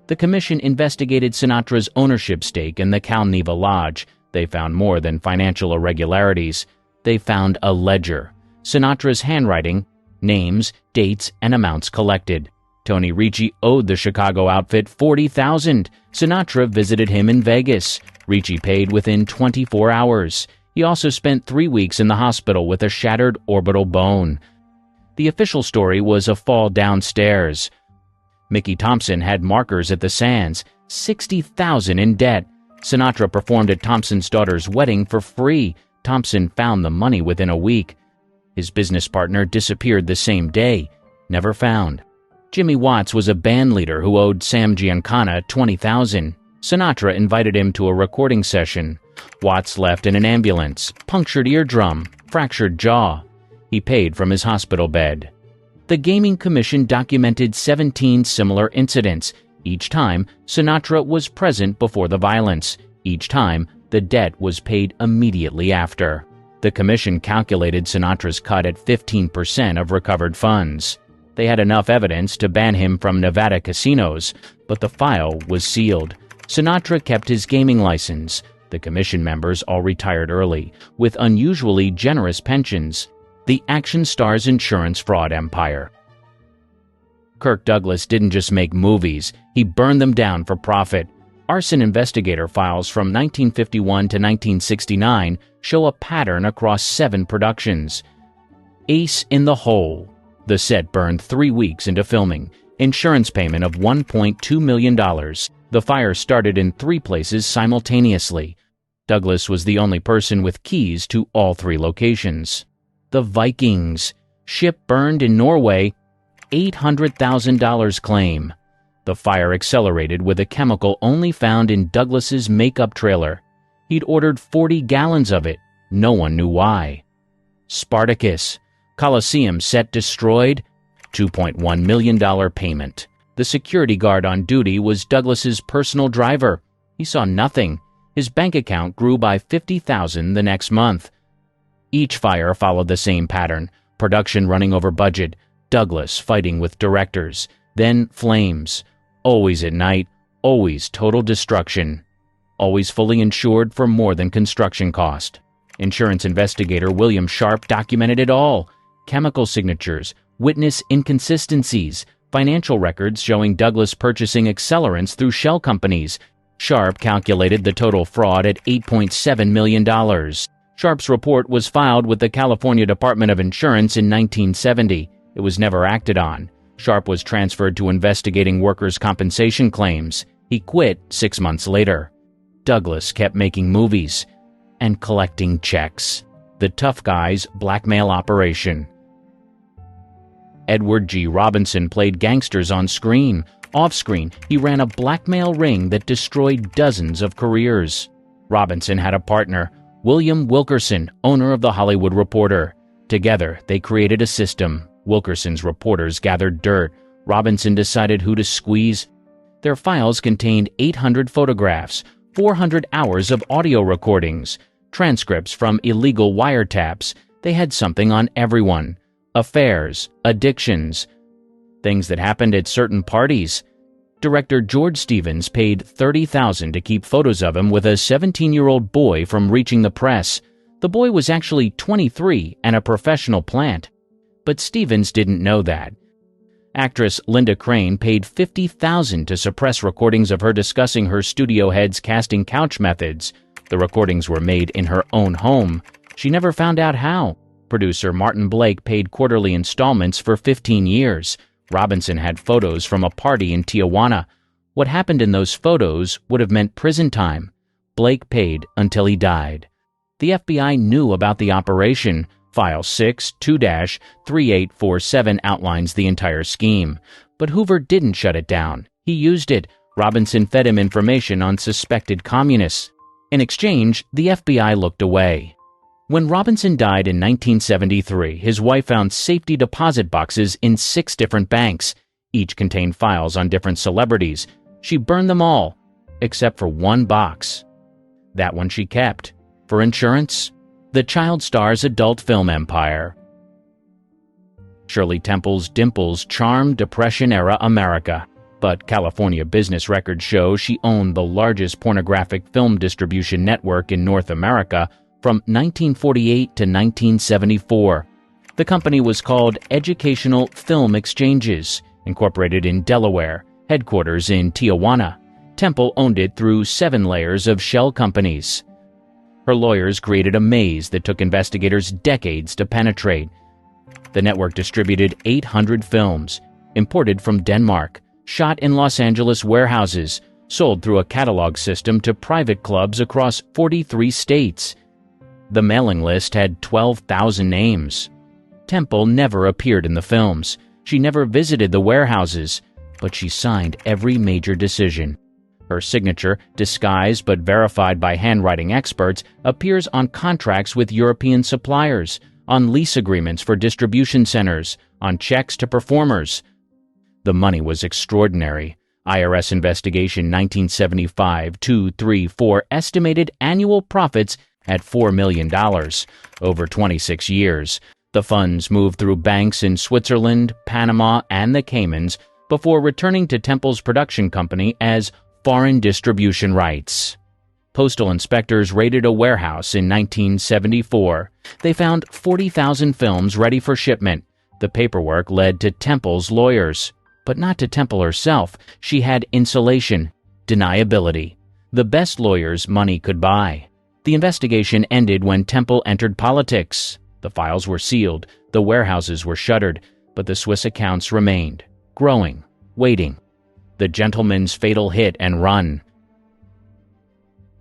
[SPEAKER 1] The commission investigated Sinatra's ownership stake in the Cal Neva Lodge. They found more than financial irregularities. They found a ledger, Sinatra's handwriting, names, dates, and amounts collected. Tony Ricci owed the Chicago outfit $40,000. Sinatra visited him in Vegas. Ricci paid within 24 hours. He also spent 3 weeks in the hospital with a shattered orbital bone. The official story was a fall downstairs. Mickey Thompson had markers at the Sands, $60,000 in debt. Sinatra performed at Thompson's daughter's wedding for free. Thompson found the money within a week. His business partner disappeared the same day, never found. Jimmy Watts was a band leader who owed Sam Giancana $20,000. Sinatra invited him to a recording session. Watts left in an ambulance, punctured eardrum, fractured jaw. He paid from his hospital bed. The Gaming Commission documented 17 similar incidents. Each time, Sinatra was present before the violence. Each time, the debt was paid immediately after. The commission calculated Sinatra's cut at 15% of recovered funds. They had enough evidence to ban him from Nevada casinos, but the file was sealed. Sinatra kept his gaming license. The commission members all retired early, with unusually generous pensions. The action star's insurance fraud empire. Kirk Douglas didn't just make movies, he burned them down for profit. Arson investigator files from 1951 to 1969 show a pattern across 7 productions. Ace in the Hole. The set burned 3 weeks into filming. Insurance payment of $1.2 million. The fire started in 3 places simultaneously. Douglas was the only person with keys to all 3 locations. The Vikings. Ship burned in Norway. $800,000 claim. The fire accelerated with a chemical only found in Douglas's makeup trailer. He'd ordered 40 gallons of it. No one knew why. Spartacus. Coliseum set destroyed. $2.1 million payment. The security guard on duty was Douglas's personal driver. He saw nothing. His bank account grew by $50,000 the next month. Each fire followed the same pattern. Production running over budget. Douglas fighting with directors. Then flames. Always at night. Always total destruction. Always fully insured for more than construction cost. Insurance investigator William Sharp documented it all. Chemical signatures, witness inconsistencies, financial records showing Douglas purchasing accelerants through shell companies. Sharp calculated the total fraud at $8.7 million. Sharp's report was filed with the California Department of Insurance in 1970. It was never acted on. Sharp was transferred to investigating workers' compensation claims. He quit 6 months later. Douglas kept making movies and collecting checks. The tough guy's blackmail operation. Edward G. Robinson played gangsters on screen. Off-screen, he ran a blackmail ring that destroyed dozens of careers. Robinson had a partner, William Wilkerson, owner of The Hollywood Reporter. Together, they created a system. Wilkerson's reporters gathered dirt. Robinson decided who to squeeze. Their files contained 800 photographs, 400 hours of audio recordings, transcripts from illegal wiretaps. They had something on everyone. Affairs, addictions, things that happened at certain parties. Director George Stevens paid $30,000 to keep photos of him with a 17-year-old boy from reaching the press. The boy was actually 23 and a professional plant. But Stevens didn't know that. Actress Linda Crane paid $50,000 to suppress recordings of her discussing her studio head's casting couch methods. The recordings were made in her own home. She never found out how. Producer Martin Blake paid quarterly installments for 15 years. Robinson had photos from a party in Tijuana. What happened in those photos would have meant prison time. Blake paid until he died. The FBI knew about the operation. File 6-2-3847 outlines the entire scheme. But Hoover didn't shut it down. He used it. Robinson fed him information on suspected communists. In exchange, the FBI looked away. When Robinson died in 1973, his wife found safety deposit boxes in 6 different banks. Each contained files on different celebrities. She burned them all, except for one box. That one she kept. For insurance? The child star's adult film empire. Shirley Temple's dimples charmed Depression-era America, but California business records show she owned the largest pornographic film distribution network in North America from 1948 to 1974. The company was called Educational Film Exchanges, incorporated in Delaware, headquarters in Tijuana. Temple owned it through 7 layers of shell companies. Her lawyers created a maze that took investigators decades to penetrate. The network distributed 800 films, imported from Denmark, shot in Los Angeles warehouses, sold through a catalog system to private clubs across 43 states. The mailing list had 12,000 names. Temple never appeared in the films. She never visited the warehouses, but she signed every major decision. Her signature, disguised but verified by handwriting experts, appears on contracts with European suppliers, on lease agreements for distribution centers, on checks to performers. The money was extraordinary. IRS investigation 1975-234 estimated annual profits at $4 million over 26 years. The funds moved through banks in Switzerland, Panama, and the Caymans before returning to Temple's production company as foreign distribution rights. Postal inspectors raided a warehouse in 1974. They found 40,000 films ready for shipment. The paperwork led to Temple's lawyers, but not to Temple herself. She had insulation, deniability, the best lawyers money could buy. The investigation ended when Temple entered politics. The files were sealed, the warehouses were shuttered, but the Swiss accounts remained, growing, waiting. The gentleman's fatal hit and run.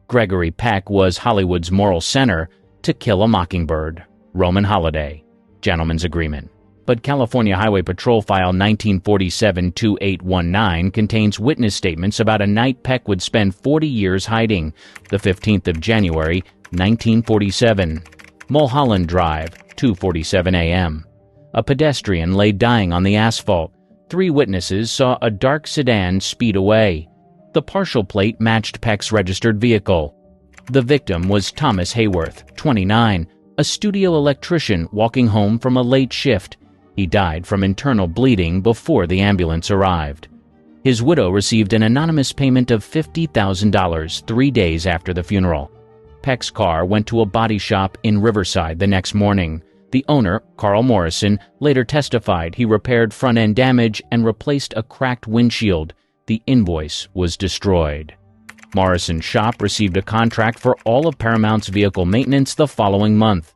[SPEAKER 1] Gregory Peck was Hollywood's moral center. To Kill a Mockingbird, Roman Holiday, Gentleman's Agreement. But California Highway Patrol File 1947-2819 contains witness statements about a night Peck would spend 40 years hiding, the 15th of January, 1947. Mulholland Drive, 2:47 a.m. A pedestrian lay dying on the asphalt. 3 witnesses saw a dark sedan speed away. The partial plate matched Peck's registered vehicle. The victim was Thomas Hayworth, 29, a studio electrician walking home from a late shift. He died from internal bleeding before the ambulance arrived. His widow received an anonymous payment of $50,000 3 days after the funeral. Peck's car went to a body shop in Riverside the next morning. The owner, Carl Morrison, later testified he repaired front-end damage and replaced a cracked windshield. The invoice was destroyed. Morrison's shop received a contract for all of Paramount's vehicle maintenance the following month.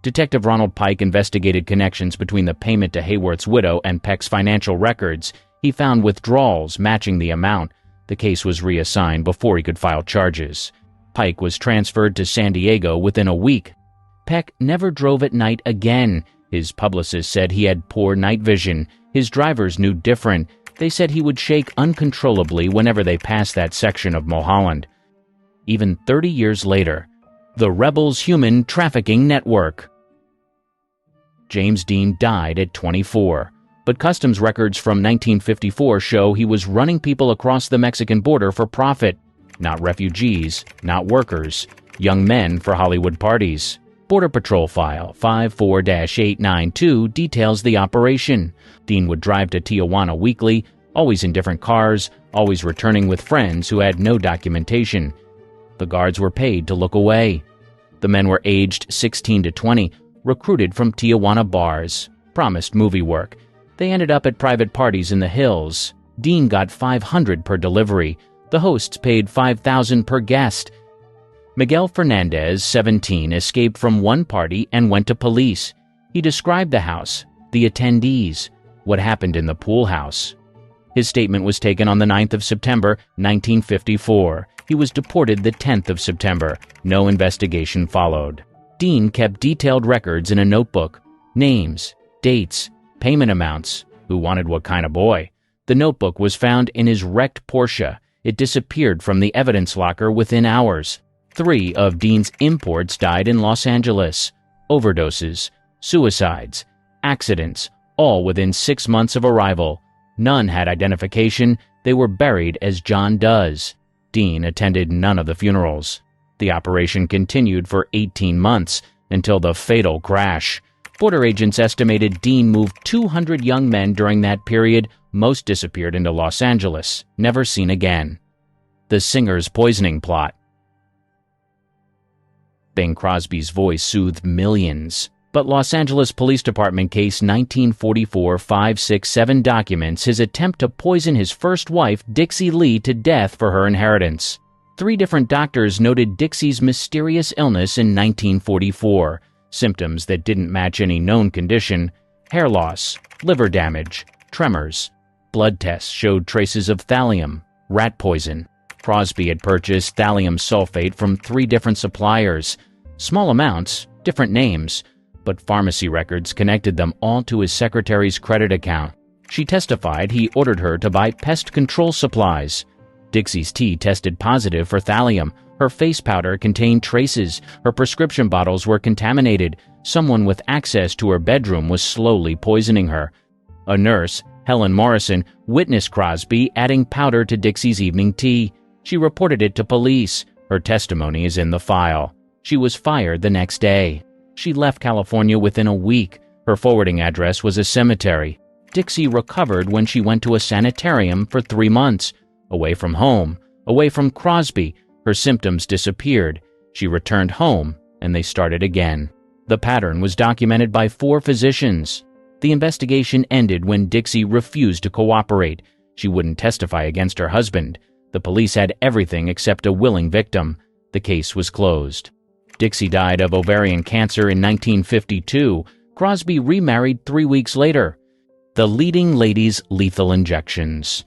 [SPEAKER 1] Detective Ronald Pike investigated connections between the payment to Hayworth's widow and Peck's financial records. He found withdrawals matching the amount. The case was reassigned before he could file charges. Pike was transferred to San Diego within a week. Peck never drove at night again. His publicist said he had poor night vision. His drivers knew different. They said he would shake uncontrollably whenever they passed that section of Mulholland. Even 30 years later, the Rebels Human Trafficking Network. James Dean died at 24, but customs records from 1954 show he was running people across the Mexican border for profit. Not refugees, not workers, young men for Hollywood parties. Border Patrol File 54-892 details the operation. Dean would drive to Tijuana weekly, always in different cars, always returning with friends who had no documentation. The guards were paid to look away. The men were aged 16 to 20, recruited from Tijuana bars, promised movie work. They ended up at private parties in the hills. Dean got $500 per delivery. The hosts paid $5,000 per guest. Miguel Fernandez, 17, escaped from one party and went to police. He described the house, the attendees, what happened in the pool house. His statement was taken on the 9th of September, 1954. He was deported the 10th of September. No investigation followed. Dean kept detailed records in a notebook. Names, dates, payment amounts, who wanted what kind of boy. The notebook was found in his wrecked Porsche. It disappeared from the evidence locker within hours. 3 of Dean's imports died in Los Angeles. Overdoses, suicides, accidents, all within 6 months of arrival. None had identification. They were buried as John does. Dean attended none of the funerals. The operation continued for 18 months until the fatal crash. Border agents estimated Dean moved 200 young men during that period. Most disappeared into Los Angeles, never seen again. The singer's poisoning plot. Bing Crosby's voice soothed millions, but Los Angeles Police Department case 1944-567 documents his attempt to poison his first wife, Dixie Lee, to death for her inheritance. 3 different doctors noted Dixie's mysterious illness in 1944, symptoms that didn't match any known condition: hair loss, liver damage, tremors. Blood tests showed traces of thallium, rat poison. Crosby had purchased thallium sulfate from 3 different suppliers. Small amounts, different names, but pharmacy records connected them all to his secretary's credit account. She testified he ordered her to buy pest control supplies. Dixie's tea tested positive for thallium. Her face powder contained traces. Her prescription bottles were contaminated. Someone with access to her bedroom was slowly poisoning her. A nurse, Helen Morrison, witnessed Crosby adding powder to Dixie's evening tea. She reported it to police. Her testimony is in the file. She was fired the next day. She left California within a week. Her forwarding address was a cemetery. Dixie recovered when she went to a sanitarium for 3 months. Away from home, away from Crosby, her symptoms disappeared. She returned home, and they started again. The pattern was documented by 4 physicians. The investigation ended when Dixie refused to cooperate. She wouldn't testify against her husband. The police had everything except a willing victim. The case was closed. Dixie died of ovarian cancer in 1952. Crosby remarried 3 weeks later. The leading lady's lethal injections.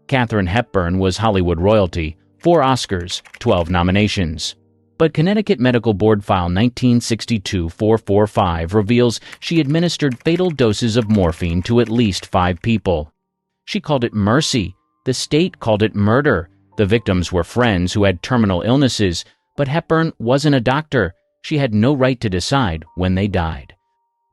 [SPEAKER 1] Katharine Hepburn was Hollywood royalty, 4 Oscars, 12 nominations. But Connecticut Medical Board File 1962-445 reveals she administered fatal doses of morphine to at least 5 people. She called it mercy. The state called it murder. The victims were friends who had terminal illnesses, but Hepburn wasn't a doctor. She had no right to decide when they died.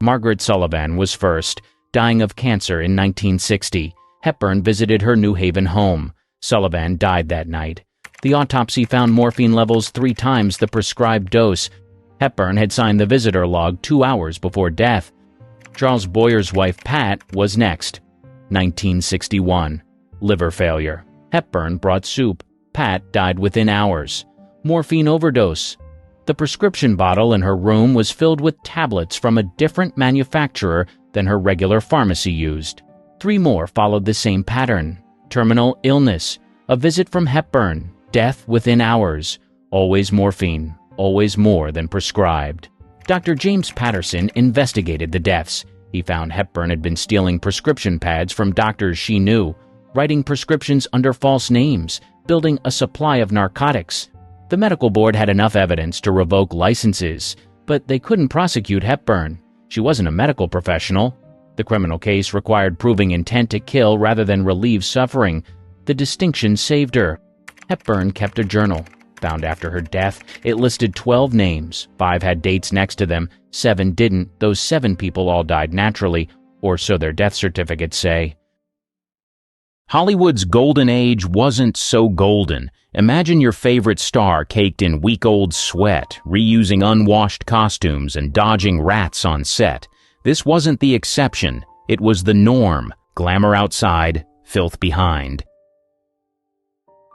[SPEAKER 1] Margaret Sullivan was first, dying of cancer in 1960. Hepburn visited her New Haven home. Sullivan died that night. The autopsy found morphine levels 3 times the prescribed dose. Hepburn had signed the visitor log 2 hours before death. Charles Boyer's wife, Pat, was next. 1961. Liver failure. Hepburn brought soup. Pat died within hours. Morphine overdose. The prescription bottle in her room was filled with tablets from a different manufacturer than her regular pharmacy used. 3 more followed the same pattern. Terminal illness. A visit from Hepburn. Death within hours. Always morphine. Always more than prescribed. Dr. James Patterson investigated the deaths. He found Hepburn had been stealing prescription pads from doctors she knew, writing prescriptions under false names, building a supply of narcotics. The medical board had enough evidence to revoke licenses, but they couldn't prosecute Hepburn. She wasn't a medical professional. The criminal case required proving intent to kill rather than relieve suffering. The distinction saved her. Hepburn kept a journal. Found after her death, it listed 12 names. 5 had dates next to them. 7 didn't. Those 7 people all died naturally, or so their death certificates say.
[SPEAKER 2] Hollywood's golden age wasn't so golden. Imagine your favorite star caked in week-old sweat, reusing unwashed costumes and dodging rats on set. This wasn't the exception. It was the norm. Glamour outside, filth behind.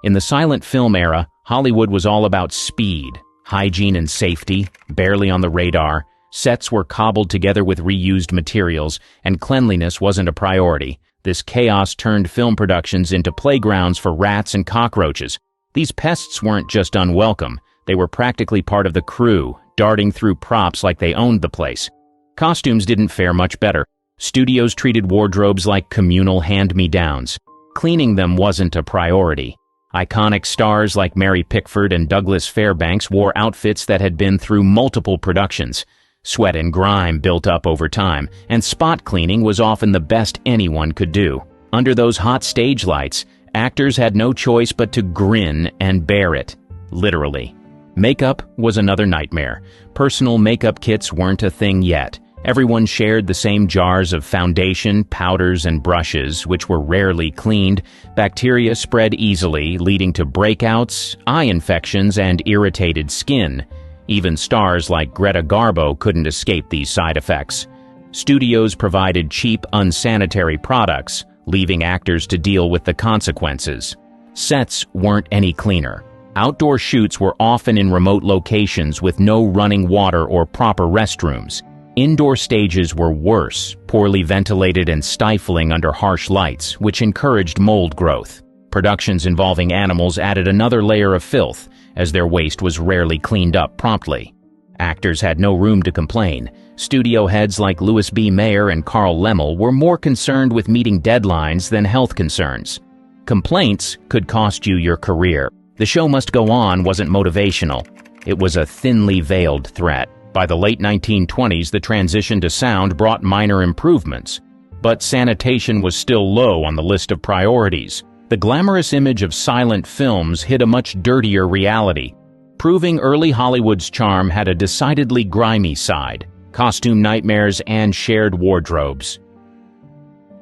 [SPEAKER 2] In the silent film era, Hollywood was all about speed, hygiene and safety, barely on the radar. Sets were cobbled together with reused materials, and cleanliness wasn't a priority. This chaos turned film productions into playgrounds for rats and cockroaches. These pests weren't just unwelcome. They were practically part of the crew, darting through props like they owned the place. Costumes didn't fare much better. Studios treated wardrobes like communal hand-me-downs. Cleaning them wasn't a priority. Iconic stars like Mary Pickford and Douglas Fairbanks wore outfits that had been through multiple productions. Sweat and grime built up over time, and spot cleaning was often the best anyone could do. Under those hot stage lights, actors had no choice but to grin and bear it, literally. Makeup was another nightmare. Personal makeup kits weren't a thing yet. Everyone shared the same jars of foundation, powders, and brushes, which were rarely cleaned. Bacteria spread easily, leading to breakouts, eye infections, and irritated skin. Even stars like Greta Garbo couldn't escape these side effects. Studios provided cheap, unsanitary products, leaving actors to deal with the consequences. Sets weren't any cleaner. Outdoor shoots were often in remote locations with no running water or proper restrooms. Indoor stages were worse, poorly ventilated and stifling under harsh lights, which encouraged mold growth. Productions involving animals added another layer of filth, as their waste was rarely cleaned up promptly. Actors had no room to complain. Studio heads like Louis B. Mayer and Carl Laemmle were more concerned with meeting deadlines than health concerns. Complaints could cost you your career. The show must go on wasn't motivational. It was a thinly veiled threat. By the late 1920s, the transition to sound brought minor improvements, but sanitation was still low on the list of priorities. The glamorous image of silent films hid a much dirtier reality, proving early Hollywood's charm had a decidedly grimy side: costume nightmares and shared wardrobes.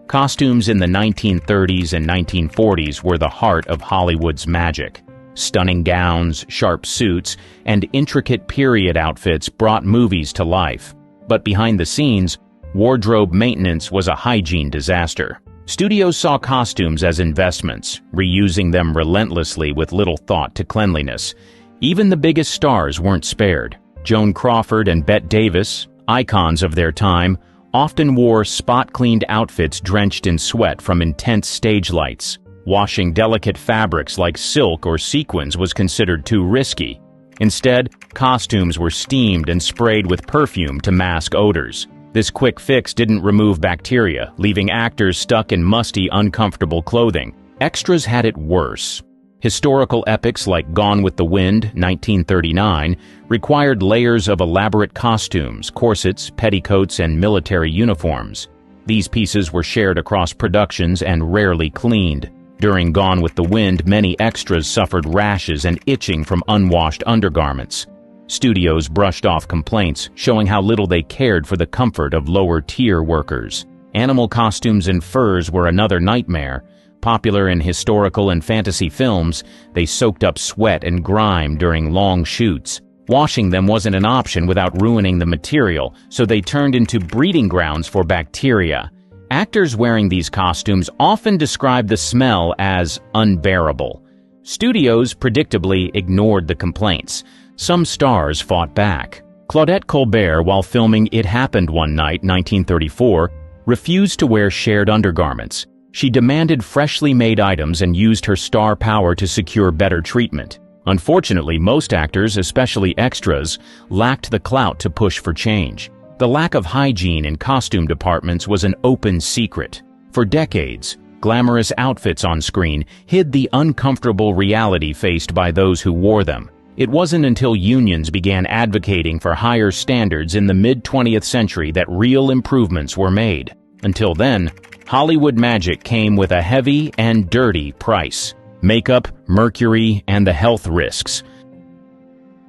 [SPEAKER 2] Costumes in the 1930s and 1940s were the heart of Hollywood's magic. Stunning gowns, sharp suits, and intricate period outfits brought movies to life. But behind the scenes, wardrobe maintenance was a hygiene disaster. Studios saw costumes as investments, reusing them relentlessly with little thought to cleanliness. Even the biggest stars weren't spared. Joan Crawford and Bette Davis, icons of their time, often wore spot-cleaned outfits drenched in sweat from intense stage lights. Washing delicate fabrics like silk or sequins was considered too risky. Instead, costumes were steamed and sprayed with perfume to mask odors. This quick fix didn't remove bacteria, leaving actors stuck in musty, uncomfortable clothing. Extras had it worse. Historical epics like Gone with the Wind, 1939, required layers of elaborate costumes, corsets, petticoats, and military uniforms. These pieces were shared across productions and rarely cleaned. During Gone with the Wind, many extras suffered rashes and itching from unwashed undergarments. Studios brushed off complaints, showing how little they cared for the comfort of lower-tier workers. Animal costumes and furs were another nightmare. Popular in historical and fantasy films, they soaked up sweat and grime during long shoots. Washing them wasn't an option without ruining the material, so they turned into breeding grounds for bacteria. Actors wearing these costumes often described the smell as unbearable. Studios predictably ignored the complaints. Some stars fought back. Claudette Colbert, while filming It Happened One Night, 1934, refused to wear shared undergarments. She demanded freshly made items and used her star power to secure better treatment. Unfortunately, most actors, especially extras, lacked the clout to push for change. The lack of hygiene in costume departments was an open secret. For decades, glamorous outfits on screen hid the uncomfortable reality faced by those who wore them. It wasn't until unions began advocating for higher standards in the mid-20th century that real improvements were made. Until then, Hollywood magic came with a heavy and dirty price: makeup, mercury, and the health risks.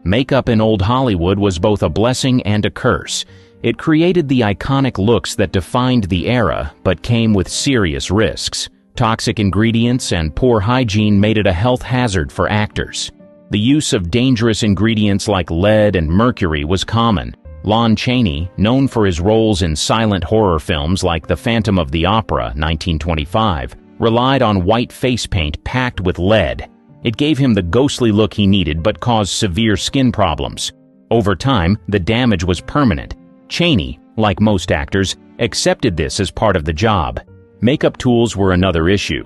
[SPEAKER 2] Makeup in old Hollywood was both a blessing and a curse. It created the iconic looks that defined the era, but came with serious risks. Toxic ingredients and poor hygiene made it a health hazard for actors. The use of dangerous ingredients like lead and mercury was common. Lon Chaney, known for his roles in silent horror films like The Phantom of the Opera, 1925, relied on white face paint packed with lead. It gave him the ghostly look he needed but caused severe skin problems. Over time, the damage was permanent. Chaney, like most actors, accepted this as part of the job. Makeup tools were another issue.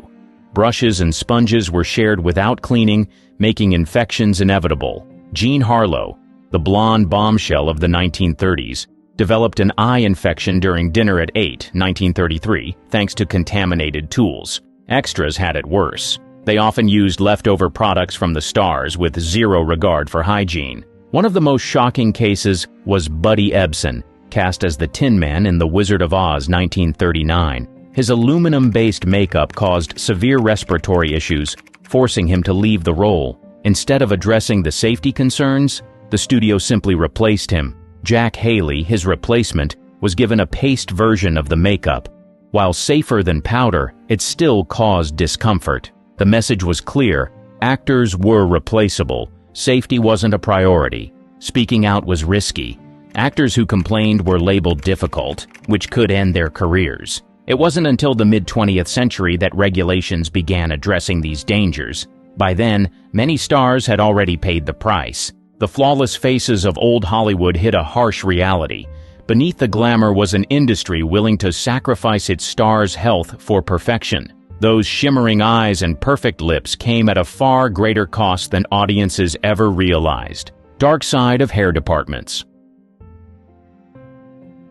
[SPEAKER 2] Brushes and sponges were shared without cleaning, making infections inevitable. Jean Harlow, the blonde bombshell of the 1930s, developed an eye infection during Dinner at 8, 1933, thanks to contaminated tools. Extras had it worse. They often used leftover products from the stars with zero regard for hygiene. One of the most shocking cases was Buddy Ebsen, cast as the Tin Man in The Wizard of Oz, 1939. His aluminum-based makeup caused severe respiratory issues, forcing him to leave the role. Instead of addressing the safety concerns, the studio simply replaced him. Jack Haley, his replacement, was given a paste version of the makeup. While safer than powder, it still caused discomfort. The message was clear: actors were replaceable. Safety wasn't a priority. Speaking out was risky. Actors who complained were labeled difficult, which could end their careers. It wasn't until the mid-20th century that regulations began addressing these dangers. By then, many stars had already paid the price. The flawless faces of old Hollywood hid a harsh reality. Beneath the glamour was an industry willing to sacrifice its stars' health for perfection. Those shimmering eyes and perfect lips came at a far greater cost than audiences ever realized. Dark side of hair departments.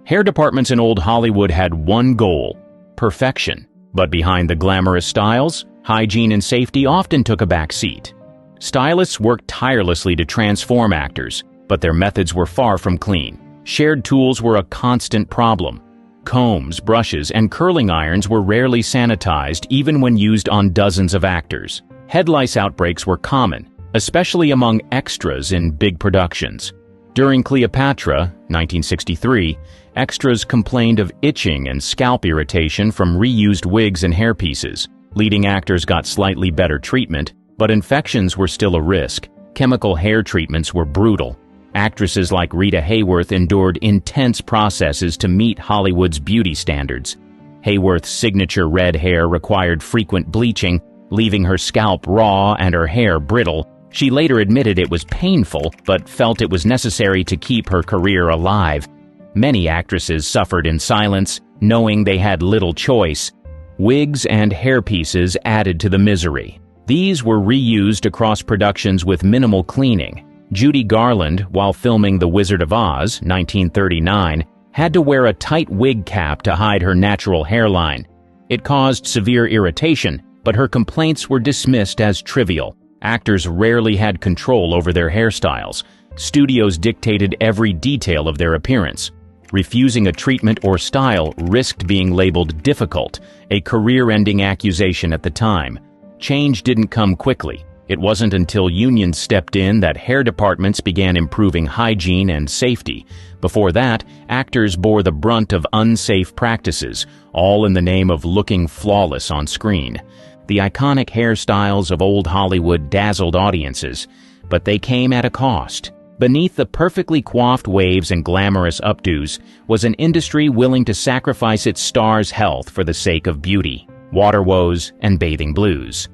[SPEAKER 2] Hair departments in old Hollywood had one goal: perfection. But behind the glamorous styles, hygiene and safety often took a back seat. Stylists worked tirelessly to transform actors, but their methods were far from clean. Shared tools were a constant problem. Combs, brushes, and curling irons were rarely sanitized even when used on dozens of actors. Head lice outbreaks were common, especially among extras in big productions. During Cleopatra, 1963, extras complained of itching and scalp irritation from reused wigs and hairpieces. Leading actors got slightly better treatment, but infections were still a risk. Chemical hair treatments were brutal. Actresses like Rita Hayworth endured intense processes to meet Hollywood's beauty standards. Hayworth's signature red hair required frequent bleaching, leaving her scalp raw and her hair brittle. She later admitted it was painful, but felt it was necessary to keep her career alive. Many actresses suffered in silence, knowing they had little choice. Wigs and hairpieces added to the misery. These were reused across productions with minimal cleaning. Judy Garland, while filming The Wizard of Oz, 1939, had to wear a tight wig cap to hide her natural hairline. It caused severe irritation, but her complaints were dismissed as trivial. Actors rarely had control over their hairstyles. Studios dictated every detail of their appearance. Refusing a treatment or style risked being labeled difficult, a career-ending accusation at the time. Change didn't come quickly. It wasn't until unions stepped in that hair departments began improving hygiene and safety. Before that, actors bore the brunt of unsafe practices, all in the name of looking flawless on screen. The iconic hairstyles of old Hollywood dazzled audiences, but they came at a cost. Beneath the perfectly coiffed waves and glamorous updos was an industry willing to sacrifice its stars' health for the sake of beauty, water woes, and bathing blues.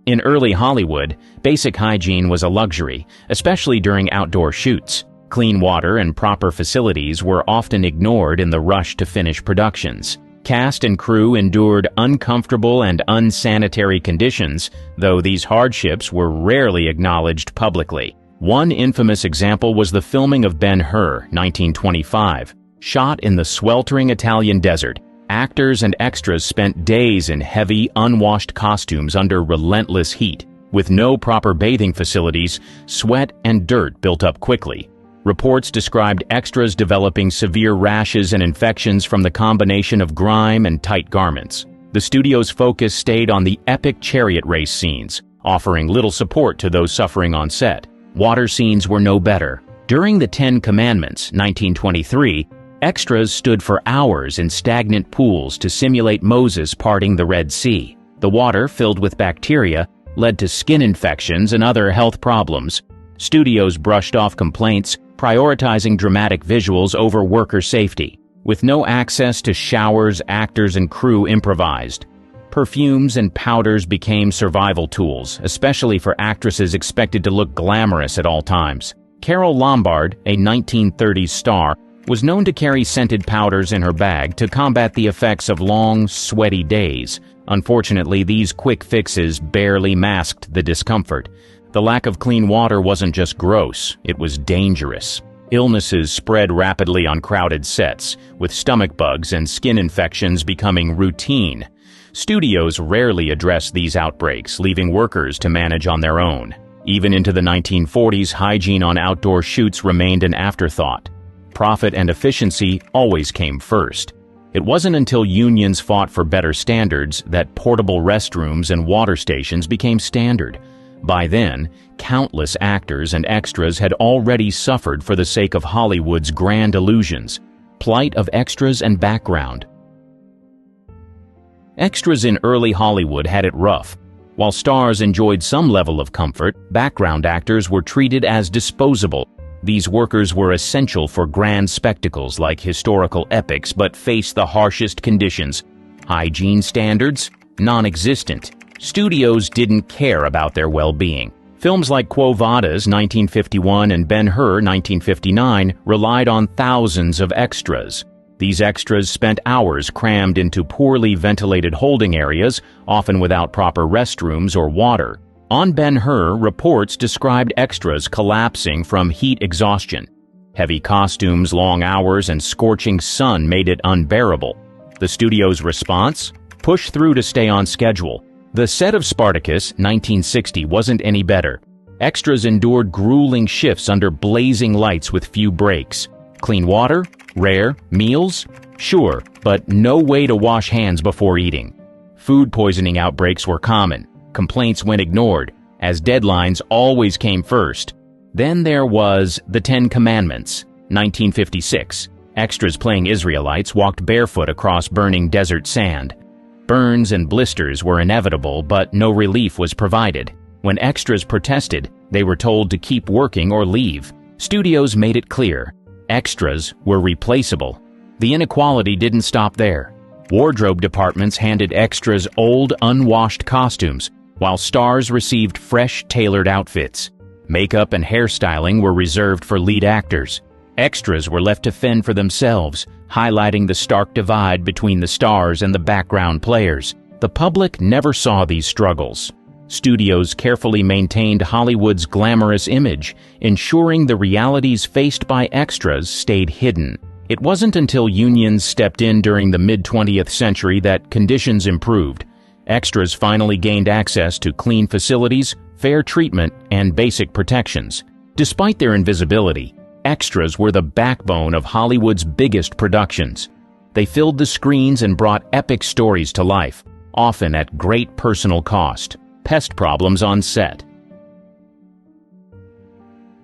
[SPEAKER 2] In early Hollywood, basic hygiene was a luxury, especially during outdoor shoots. Clean water and proper facilities were often ignored in the rush to finish productions. Cast and crew endured uncomfortable and unsanitary conditions, though these hardships were rarely acknowledged publicly. One infamous example was the filming of Ben-Hur, 1925. Shot in the sweltering Italian desert, actors and extras spent days in heavy, unwashed costumes under relentless heat. With no proper bathing facilities, sweat and dirt built up quickly. Reports described extras developing severe rashes and infections from the combination of grime and tight garments. The studio's focus stayed on the epic chariot race scenes, offering little support to those suffering on set. Water scenes were no better. During the Ten Commandments, 1923, extras stood for hours in stagnant pools to simulate Moses parting the Red Sea. The water, filled with bacteria, led to skin infections and other health problems. Studios brushed off complaints, prioritizing dramatic visuals over worker safety. With no access to showers, actors and crew improvised. Perfumes and powders became survival tools, especially for actresses expected to look glamorous at all times. Carole Lombard, a 1930s star, was known to carry scented powders in her bag to combat the effects of long, sweaty days. Unfortunately, these quick fixes barely masked the discomfort. The lack of clean water wasn't just gross, it was dangerous. Illnesses spread rapidly on crowded sets, with stomach bugs and skin infections becoming routine. Studios rarely addressed these outbreaks, leaving workers to manage on their own. Even into the 1940s, hygiene on outdoor shoots remained an afterthought. Profit and efficiency always came first. It wasn't until unions fought for better standards that portable restrooms and water stations became standard. By then, countless actors and extras had already suffered for the sake of Hollywood's grand illusions. Plight of extras and background. Extras in early Hollywood had it rough. While stars enjoyed some level of comfort, background actors were treated as disposable. These workers were essential for grand spectacles like historical epics, but faced the harshest conditions. Hygiene standards? Non-existent. Studios didn't care about their well-being. Films like Quo Vadis 1951 and Ben-Hur 1959 relied on thousands of extras. These extras spent hours crammed into poorly ventilated holding areas, often without proper restrooms or water. On Ben-Hur, reports described extras collapsing from heat exhaustion. Heavy costumes, long hours, and scorching sun made it unbearable. The studio's response? Push through to stay on schedule. The set of Spartacus, 1960, wasn't any better. Extras endured grueling shifts under blazing lights with few breaks. Clean water? Rare. Meals? Sure, but no way to wash hands before eating. Food poisoning outbreaks were common. Complaints went ignored, as deadlines always came first. Then there was The Ten Commandments, 1956. Extras playing Israelites walked barefoot across burning desert sand. Burns and blisters were inevitable, but no relief was provided. When extras protested, they were told to keep working or leave. Studios made it clear. Extras were replaceable. The inequality didn't stop there. Wardrobe departments handed extras old, unwashed costumes, while stars received fresh, tailored outfits. Makeup and hairstyling were reserved for lead actors. Extras were left to fend for themselves, highlighting the stark divide between the stars and the background players. The public never saw these struggles. Studios carefully maintained Hollywood's glamorous image, ensuring the realities faced by extras stayed hidden. It wasn't until unions stepped in during the mid-20th century that conditions improved. Extras finally gained access to clean facilities, fair treatment, and basic protections. Despite their invisibility, extras were the backbone of Hollywood's biggest productions. They filled the screens and brought epic stories to life, often at great personal cost. Pest problems on set.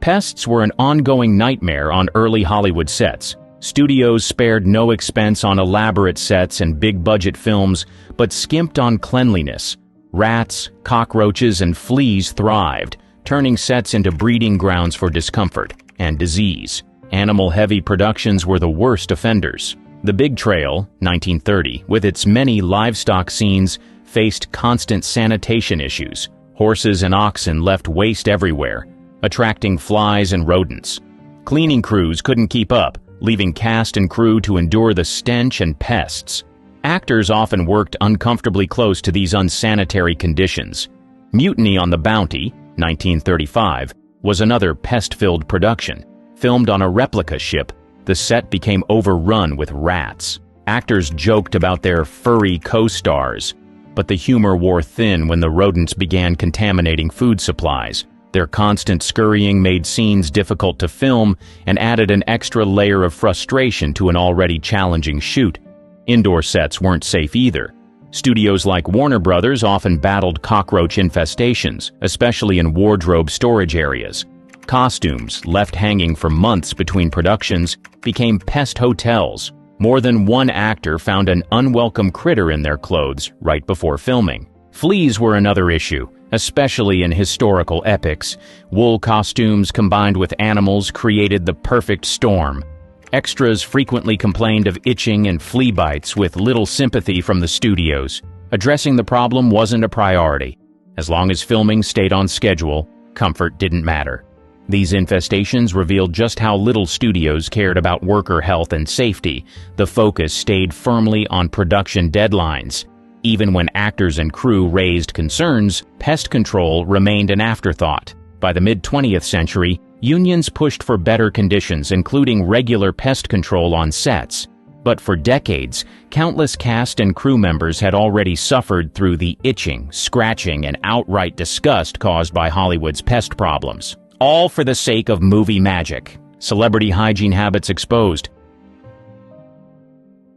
[SPEAKER 2] Pests were an ongoing nightmare on early Hollywood sets. Studios spared no expense on elaborate sets and big-budget films, but skimped on cleanliness. Rats, cockroaches, and fleas thrived, turning sets into breeding grounds for discomfort and disease. Animal-heavy productions were the worst offenders. The Big Trail, 1930, with its many livestock scenes, faced constant sanitation issues. Horses and oxen left waste everywhere, attracting flies and rodents. Cleaning crews couldn't keep up, leaving cast and crew to endure the stench and pests. Actors often worked uncomfortably close to these unsanitary conditions. Mutiny on the Bounty, 1935, was another pest-filled production. Filmed on a replica ship, the set became overrun with rats. Actors joked about their furry co-stars, but the humor wore thin when the rodents began contaminating food supplies. Their constant scurrying made scenes difficult to film and added an extra layer of frustration to an already challenging shoot. Indoor sets weren't safe either. Studios like Warner Brothers often battled cockroach infestations, especially in wardrobe storage areas. Costumes, left hanging for months between productions, became pest hotels. More than one actor found an unwelcome critter in their clothes right before filming. Fleas were another issue, especially in historical epics. Wool costumes combined with animals created the perfect storm. Extras frequently complained of itching and flea bites with little sympathy from the studios. Addressing the problem wasn't a priority. As long as filming stayed on schedule, comfort didn't matter. These infestations revealed just how little studios cared about worker health and safety. The focus stayed firmly on production deadlines. Even when actors and crew raised concerns, pest control remained an afterthought. By the mid-20th century, unions pushed for better conditions, including regular pest control on sets. But for decades, countless cast and crew members had already suffered through the itching, scratching, and outright disgust caused by Hollywood's pest problems. All for the sake of movie magic. Celebrity hygiene habits exposed.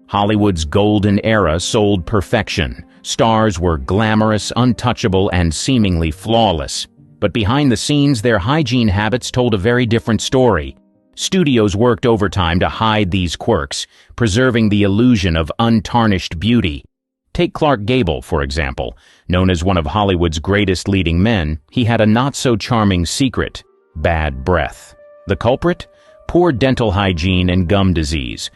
[SPEAKER 2] Hollywood's golden era sold perfection. Stars were glamorous, untouchable, and seemingly flawless. But behind the scenes, their hygiene habits told a very different story. Studios worked overtime to hide these quirks, preserving the illusion of untarnished beauty. Take Clark Gable, for example. Known as one of Hollywood's greatest leading men, he had a not-so-charming secret: bad breath. The culprit? Poor dental hygiene and gum disease.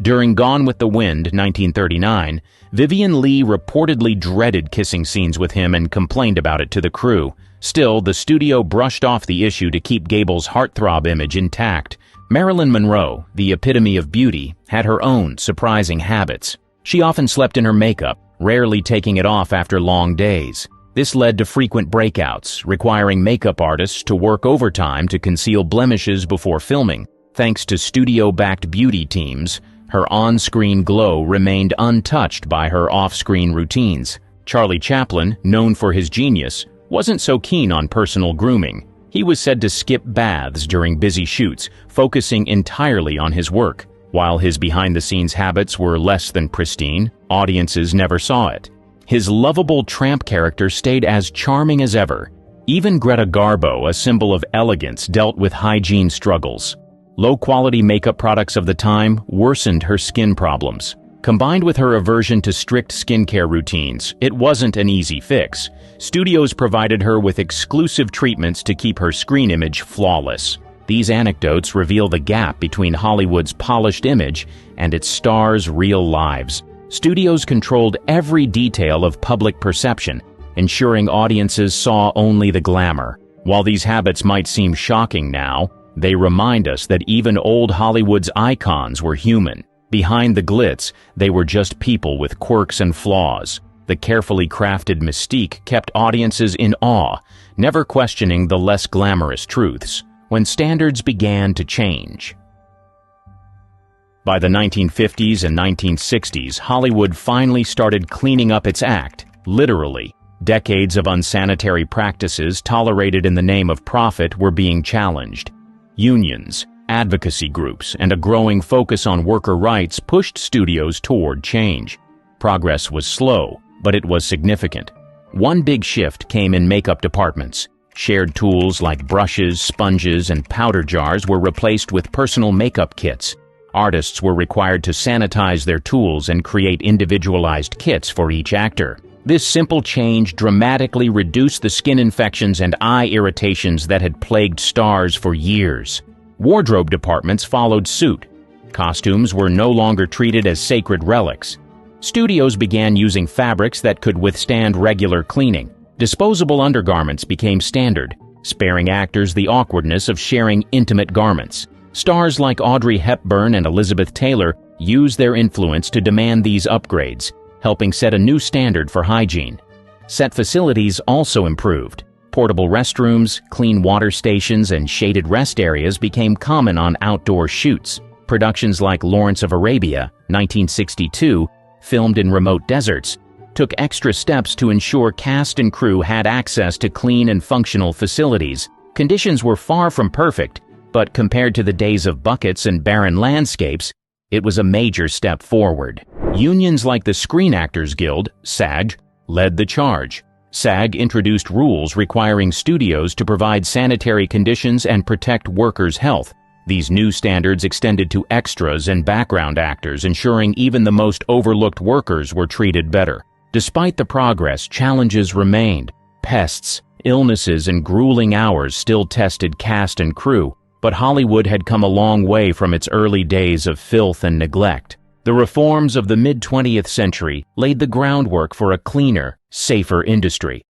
[SPEAKER 2] During Gone with the Wind, 1939, Vivien Leigh reportedly dreaded kissing scenes with him and complained about it to the crew. Still, the studio brushed off the issue to keep Gable's heartthrob image intact. Marilyn Monroe, the epitome of beauty, had her own surprising habits. She often slept in her makeup, rarely taking it off after long days. This led to frequent breakouts, requiring makeup artists to work overtime to conceal blemishes before filming. Thanks to studio-backed beauty teams, her on-screen glow remained untouched by her off-screen routines. Charlie Chaplin, known for his genius, wasn't so keen on personal grooming. He was said to skip baths during busy shoots, focusing entirely on his work. While his behind-the-scenes habits were less than pristine, audiences never saw it. His lovable tramp character stayed as charming as ever. Even Greta Garbo, a symbol of elegance, dealt with hygiene struggles. Low-quality makeup products of the time worsened her skin problems. Combined with her aversion to strict skincare routines, it wasn't an easy fix. Studios provided her with exclusive treatments to keep her screen image flawless. These anecdotes reveal the gap between Hollywood's polished image and its stars' real lives. Studios controlled every detail of public perception, ensuring audiences saw only the glamour. While these habits might seem shocking now, they remind us that even old Hollywood's icons were human. Behind the glitz, they were just people with quirks and flaws. The carefully crafted mystique kept audiences in awe, never questioning the less glamorous truths. When standards began to change. By the 1950s and 1960s, Hollywood finally started cleaning up its act, literally. Decades of unsanitary practices tolerated in the name of profit were being challenged. Unions, advocacy groups, and a growing focus on worker rights pushed studios toward change. Progress was slow, but it was significant. One big shift came in makeup departments. Shared tools like brushes, sponges, and powder jars were replaced with personal makeup kits. Artists were required to sanitize their tools and create individualized kits for each actor. This simple change dramatically reduced the skin infections and eye irritations that had plagued stars for years. Wardrobe departments followed suit. Costumes were no longer treated as sacred relics. Studios began using fabrics that could withstand regular cleaning. Disposable undergarments became standard, sparing actors the awkwardness of sharing intimate garments. Stars like Audrey Hepburn and Elizabeth Taylor used their influence to demand these upgrades, helping set a new standard for hygiene. Set facilities also improved. Portable restrooms, clean water stations, and shaded rest areas became common on outdoor shoots. Productions like Lawrence of Arabia, 1962, filmed in remote deserts, took extra steps to ensure cast and crew had access to clean and functional facilities. Conditions were far from perfect, but compared to the days of buckets and barren landscapes, it was a major step forward. Unions like the Screen Actors Guild, SAG, led the charge. SAG introduced rules requiring studios to provide sanitary conditions and protect workers' health. These new standards extended to extras and background actors, ensuring even the most overlooked workers were treated better. Despite the progress, challenges remained. Pests, illnesses, and grueling hours still tested cast and crew, but Hollywood had come a long way from its early days of filth and neglect. The reforms of the mid-20th century laid the groundwork for a cleaner, safer industry.